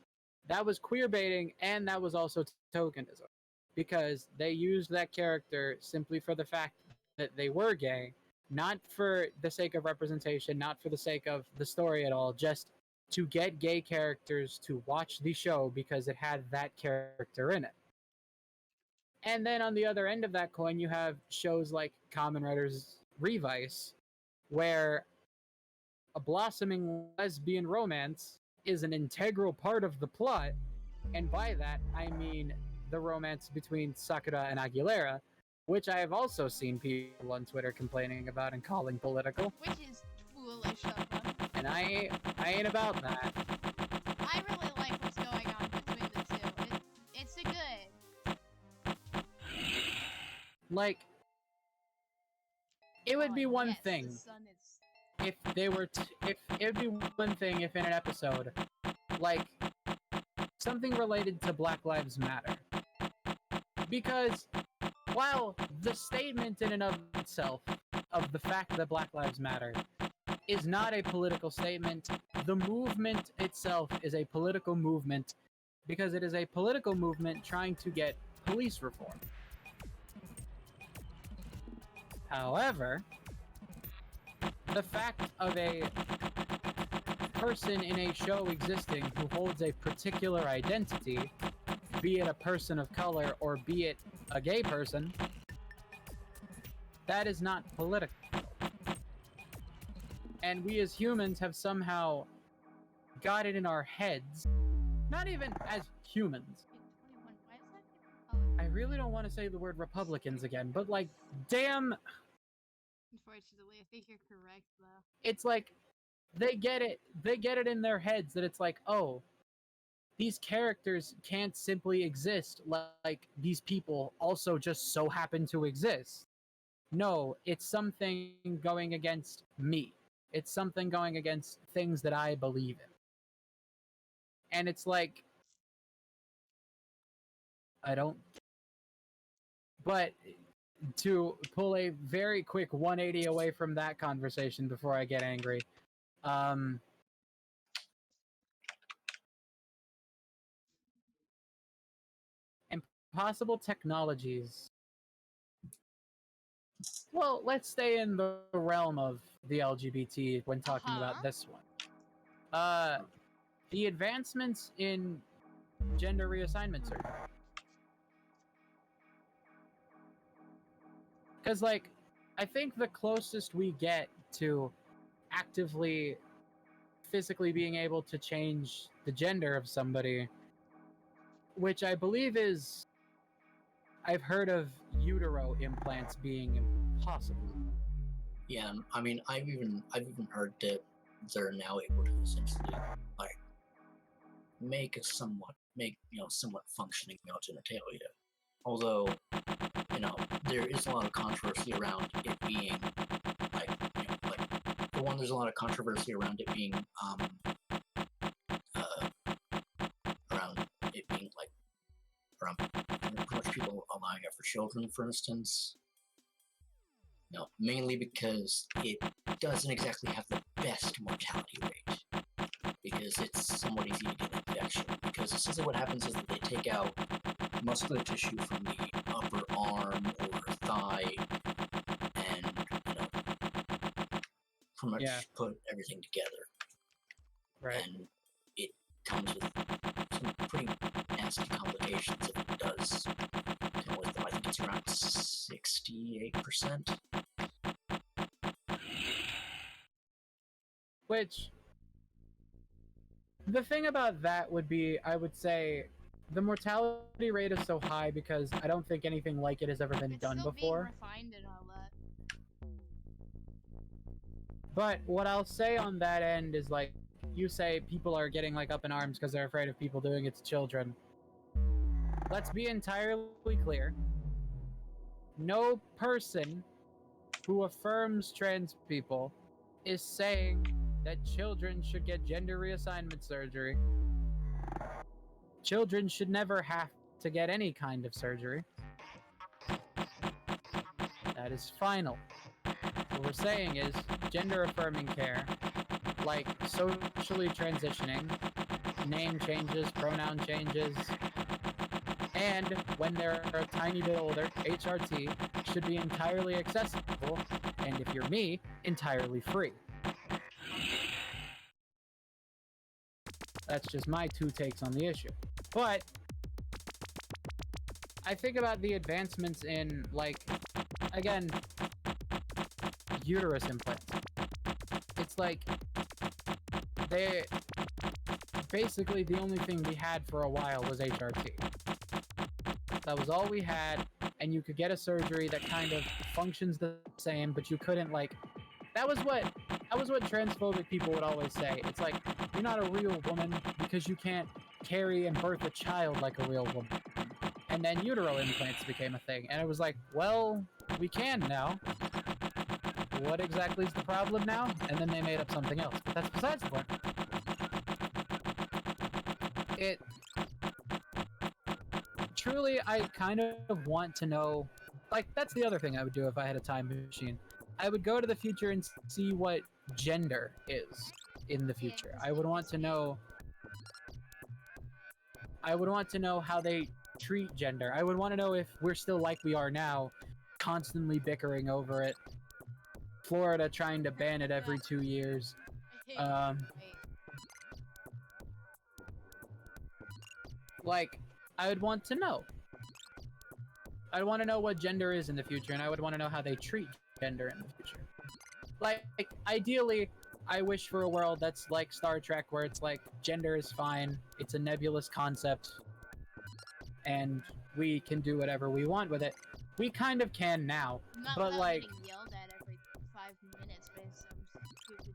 That was queer baiting and that was also tokenism. Because they used that character simply for the fact that they were gay, not for the sake of representation, not for the sake of the story at all, just to get gay characters to watch the show because it had that character in it. And then on the other end of that coin, you have shows like Kamen Rider's Revice, where a blossoming lesbian romance is an integral part of the plot. And by that, I mean the romance between Sakura and Aguilera, which I have also seen people on Twitter complaining about and calling political. Which is foolish of them. And I ain't about that. I really like what's going on between the two. It's a good. Like, it would be one Yes, thing the sun is... if they were if it would be one thing if in an episode, like something related to Black Lives Matter, because while the statement in and of itself of the fact that Black Lives Matter is not a political statement, the movement itself is a political movement because it is a political movement trying to get police reform. However, the fact of a person in a show existing who holds a particular identity, be it a person of color or be it a gay person, that is not political. And we as humans have somehow got it in our heads, not even as humans. Wait, 21. Why is that different color? I really don't want to say the word Republicans again, but like, damn, Unfortunately, I think you're correct though. it's like they get it in their heads that it's like, oh, these characters can't simply exist like these people also just so happen to exist. No, it's something going against me. It's something going against things that I believe in. And it's like, I don't. But to pull a very quick 180 away from that conversation before I get angry, impossible technologies. Well, let's stay in the realm of the LGBT when talking about this one. The advancements in gender reassignment surgery. Because, like, I think the closest we get to actively, physically being able to change the gender of somebody, which I believe is, I've heard of utero implants being impossible. Yeah, I mean, I've even heard that they're now able to essentially like make somewhat functioning male genitalia. Although, there is a lot of controversy around it being for one, there's a lot of controversy around it being around pretty much people allowing it for children, for instance. Mainly because it doesn't exactly have the best mortality rate, because it's somewhat easy to get an infection. Because essentially what happens is that they take out muscular tissue from the upper arm or thigh, and pretty much put everything together. Right. And it comes with some pretty nasty complications if it does come with them. I think it's around 68%. Which, the thing about that would be, I would say, the mortality rate is so high because I don't think anything like it has ever been done before. Being refined and all that. But what I'll say on that end is, like, you say people are getting like up in arms because they're afraid of people doing it to children. Let's be entirely clear. No person who affirms trans people is saying that children should get gender reassignment surgery. Children should never have to get any kind of surgery. That is final. What we're saying is gender affirming care, like socially transitioning, name changes, pronoun changes, and when they're a tiny bit older, HRT should be entirely accessible, and if you're me, entirely free. That's just my 2 takes on the issue. But I think about the advancements in, like, again, uterus implants. It's like, basically the only thing we had for a while was HRT. That was all we had, and you could get a surgery that kind of functions the same, but you couldn't, like, that was what transphobic people would always say. It's like, you're not a real woman because you can't carry and birth a child like a real woman. And then utero implants became a thing, and it was like, well, we can now. What exactly is the problem now? And then they made up something else, but that's besides the point. Truly, I kind of want to know, like, that's the other thing I would do if I had a time machine. I would go to the future and see what gender is in the future. I would want to know how they treat gender. I would want to know if we're still like we are now, constantly bickering over it. Florida trying to ban it every 2 years. Like, I would want to know. I'd want to know what gender is in the future, and I would want to know how they treat gender in the future. Like, ideally, I wish for a world that's like Star Trek, where it's like, gender is fine, it's a nebulous concept, and we can do whatever we want with it. We kind of can now, Not but without like, getting yelled at every 5 minutes by some stupid.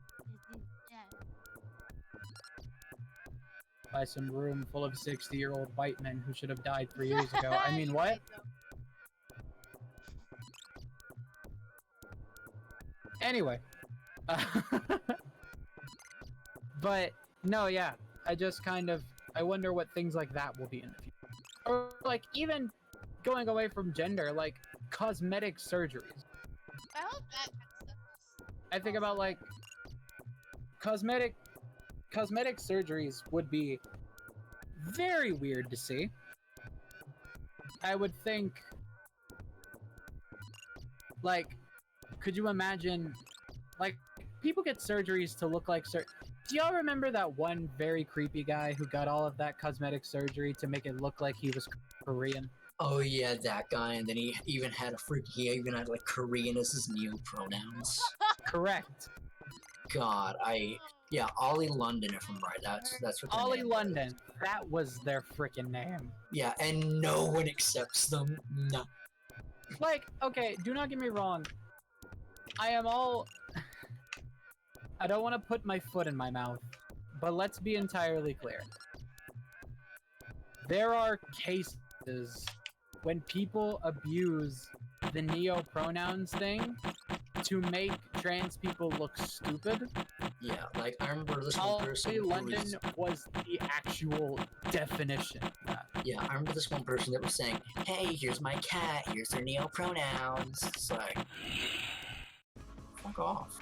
Yeah. by some room full of 60-year-old white men who should have died 3 years ago. I mean, You're what? right, though. Anyway. But, no, yeah. I just kind of... I wonder what things like that will be in the future. Or, like, even going away from gender, like, cosmetic surgeries. I hope that kind of stuff is. I think about, like... Cosmetic surgeries would be very weird to see. I would think... Like, could you imagine... Like, people get surgeries to look like... Do y'all remember that one very creepy guy who got all of that cosmetic surgery to make it look like he was Korean? Oh yeah, that guy, and then he even had like Korean as his neopronouns. Correct. God, yeah, Ollie London, if I'm right. That's what their Ollie name London. was. That was their freaking name. Yeah, and no one accepts them. No. Like, okay, do not get me wrong. I am all... I don't want to put my foot in my mouth, but let's be entirely clear. There are cases when people abuse the neo-pronouns thing to make trans people look stupid. Yeah, like I remember this one person. Ollie who London was, was the actual definition of that. Yeah, I remember this one person that was saying, "Hey, here's my cat. Here's their neo-pronouns." It's like, fuck off.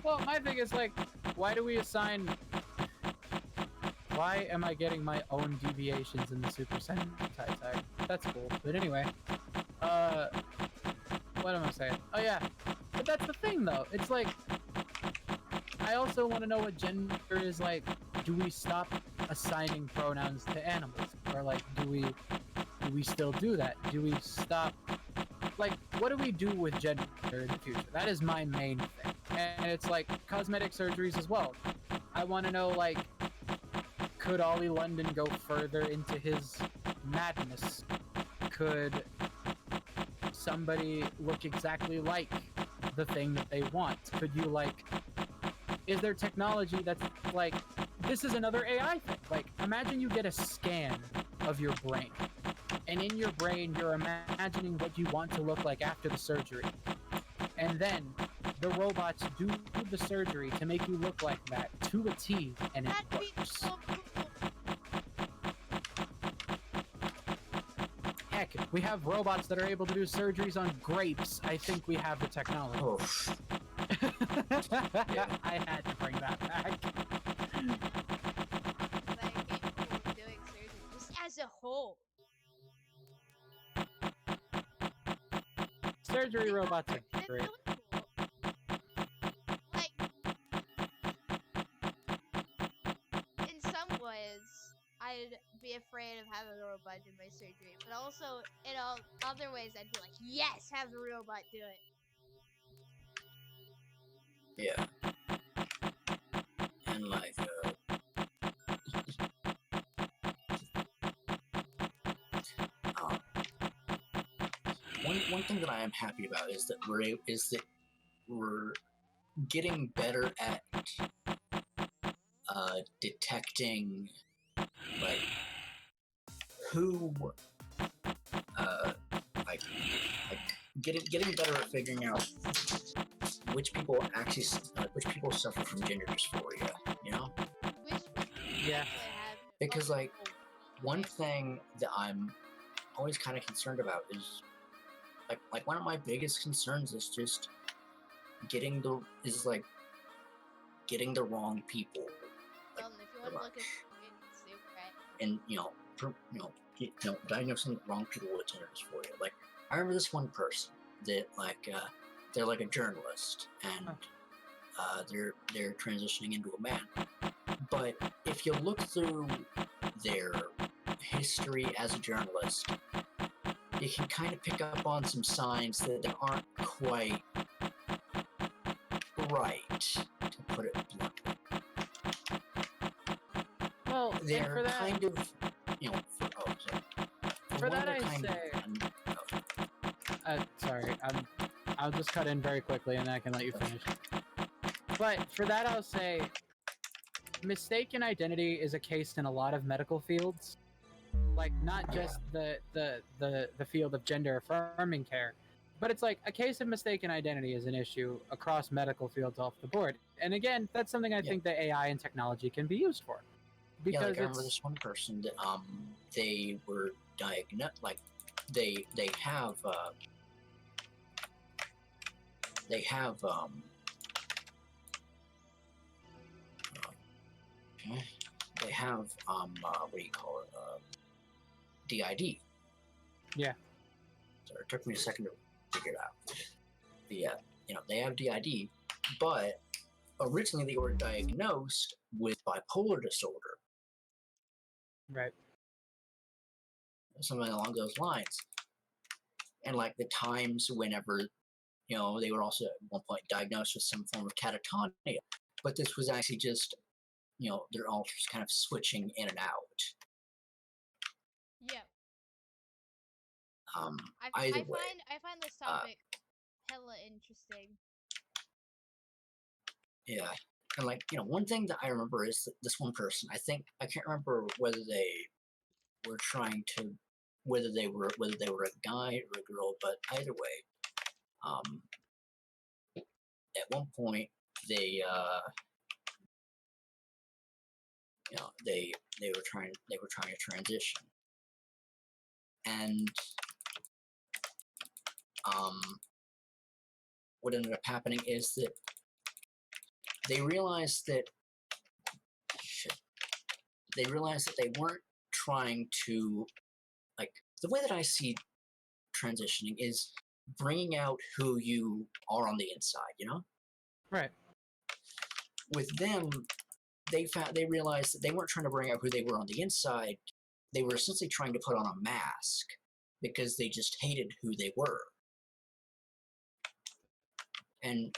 Well, my thing is like, why do we assign... Why am I getting my own deviations in the Super Sentai tag? That's cool. But anyway, what am I saying? Oh yeah, but that's the thing though. It's like, I also want to know what gender is like. Do we stop assigning pronouns to animals? Or like, do we still do that? Do we stop... Like, what do we do with gender in the future? That is my main thing. And it's like, cosmetic surgeries as well. I want to know, like, could Ollie London go further into his madness? Could somebody look exactly like the thing that they want? Could you, like... Is there technology that's, like... This is another AI thing. Like, imagine you get a scan of your brain. And in your brain, you're imagining what you want to look like after the surgery. And then, the robots do the surgery to make you look like that, to a T, and it That'd be works. so cool. Heck, we have robots that are able to do surgeries on grapes. I think we have the technology. Oh, I had to bring that back. Like, capable of doing surgery just as a whole. Surgery robots are That's great. really cool. Like, in some ways, I'd be afraid of having a robot do my surgery, but also in other ways, I'd be like, yes, have the robot do it. yeah. And like, one thing that I am happy about is that we're getting better at detecting like who like getting better at figuring out which people actually which people suffer from gender dysphoria, you know? Which Yeah. Because like one thing that I'm always kind of concerned about is like one of my biggest concerns is just getting the wrong people, like, If you want to look at soup, right? and diagnosing the wrong people with gender dysphoria. Like I remember this one person that like they're like a journalist and they're transitioning into a man. But if you look through their history as a journalist, you can kind of pick up on some signs that they aren't quite right, to put it bluntly. Well, and They're for that, kind of, for that I say, sorry, I'll just cut in very quickly and then I can let you finish. But for that, I'll say, mistaken identity is a case in a lot of medical fields, like not just the field of gender affirming care, but it's like a case of mistaken identity is an issue across medical fields off the board. And again, that's something I think that AI and technology can be used for, because I remember this one person that they were diagnosed, like they have they have what do you call it, DID. Yeah. So it took me a second to figure it out. They have DID, but originally they were diagnosed with bipolar disorder. Right. Something along those lines. And like the times whenever, they were also at one point diagnosed with some form of catatonia. But this was actually just, they're all just kind of switching in and out. Yeah. Either way. I find this topic hella interesting. Yeah. And like, one thing that I remember is that this one person, I can't remember whether they were trying to, whether they were a guy or a girl, but either way, at one point they they were trying to transition, and what ended up happening is that they realized that they weren't trying to, like, the way that I see transitioning is bringing out who you are on the inside, Right. With them, they realized that they weren't trying to bring out who they were on the inside. They were essentially trying to put on a mask because they just hated who they were. And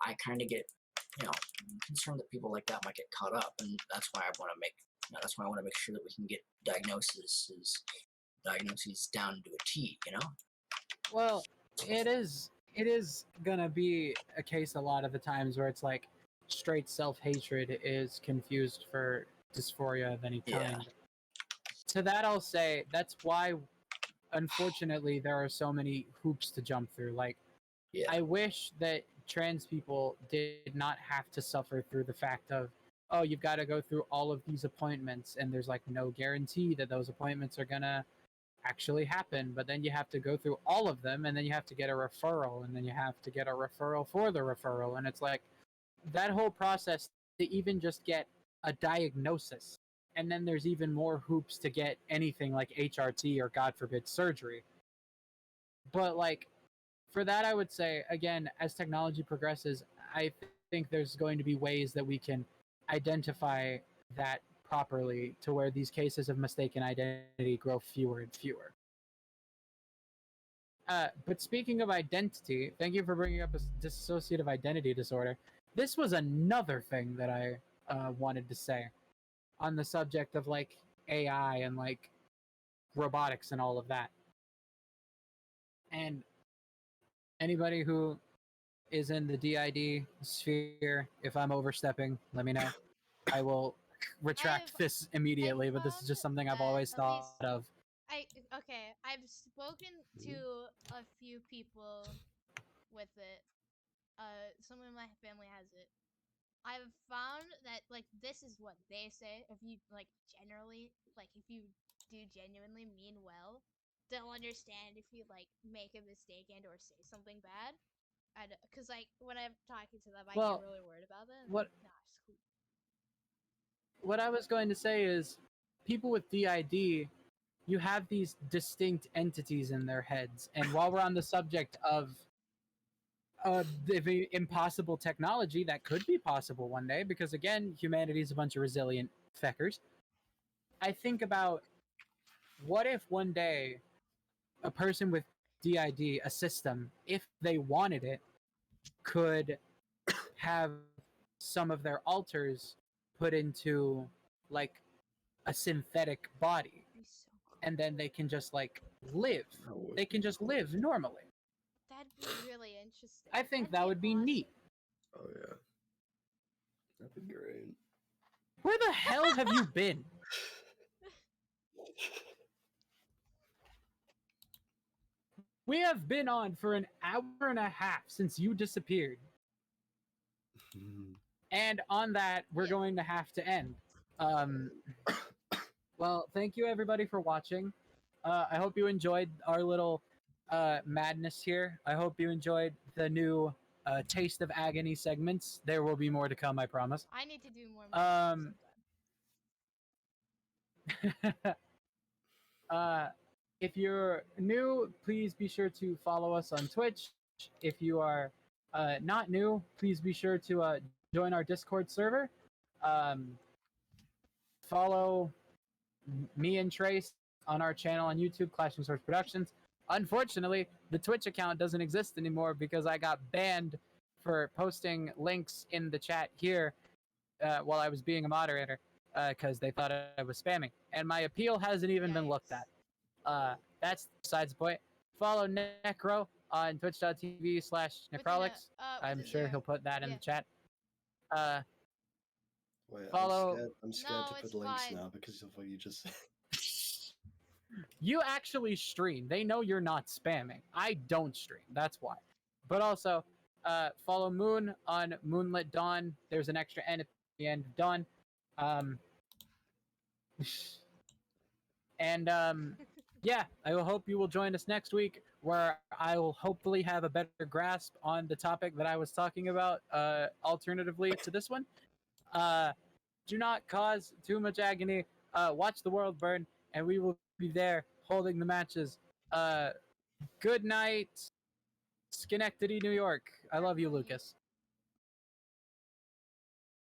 I kind of get, concerned that people like that might get caught up, and that's why I want to make sure that we can get diagnoses down to a T. Well, it is gonna be a case a lot of the times where it's like straight self-hatred is confused for dysphoria of any kind. Yeah. To that I'll say that's why, unfortunately, there are so many hoops to jump through. Like, Yeah. I wish that trans people did not have to suffer through the fact of, oh, you've got to go through all of these appointments and there's like no guarantee that those appointments are gonna actually happen, but then you have to go through all of them and then you have to get a referral and then you have to get a referral for the referral, and it's like that whole process to even just get a diagnosis, and then there's even more hoops to get anything like HRT or, God forbid, surgery. But like, for that I would say, again, as technology progresses, I think there's going to be ways that we can identify that properly to where these cases of mistaken identity grow fewer and fewer. But speaking of identity, thank you for bringing up a dissociative identity disorder. This was another thing that I wanted to say on the subject of like AI and like robotics and all of that. And anybody who is in the DID sphere, if I'm overstepping, let me know. I will retract this immediately, but this is just something I've always thought of. I've spoken to a few people with it. Someone in my family has it. I've found that, like, this is what they say. If you, like, if you do genuinely mean well, they'll understand if you, like, make a mistake and or say something bad. Because, like, when I'm talking to them, I get really worried about them. What I was going to say is, people with DID, you have these distinct entities in their heads. And while we're on the subject of the impossible technology that could be possible one day, because again, humanity is a bunch of resilient feckers. I think about what if one day a person with DID, a system, if they wanted it, could have some of their alters put into like a synthetic body, That'd be so cool. and then they can just like live. That would They can be just cool. live normally. That'd be really interesting. I think That'd that would be awesome. neat. Oh yeah. That'd be great. Where the hell have you been? We have been on for an hour and a half since you disappeared. And on that, we're Yeah. going to have to end. Well, thank you everybody for watching. I hope you enjoyed our little madness here. I hope you enjoyed the new Taste of Agony segments. There will be more to come, I promise. I need to do more sometime. If you're new, please be sure to follow us on Twitch. If you are not new, please be sure to join our Discord server. Follow me and Trace on our channel on YouTube, Clashing Swords Productions. Unfortunately, the Twitch account doesn't exist anymore because I got banned for posting links in the chat here while I was being a moderator because they thought I was spamming. And my appeal hasn't even been looked at. That's besides the point. Follow Necro on twitch.tv/necrolix. I'm sure he'll put that in the chat. Wait, Follow- I'm scared No, to it's put links fine. now because of what you just said. You actually stream. They know you're not spamming. I don't stream. That's why. But also, follow Moon on Moonlit Dawn. There's an extra N at the end of Dawn. Yeah, I will hope you will join us next week, where I will hopefully have a better grasp on the topic that I was talking about, alternatively to this one. Do not cause too much agony. Watch the world burn, and we will be there holding the matches. Good night, Schenectady, New York. I love you, Lucas.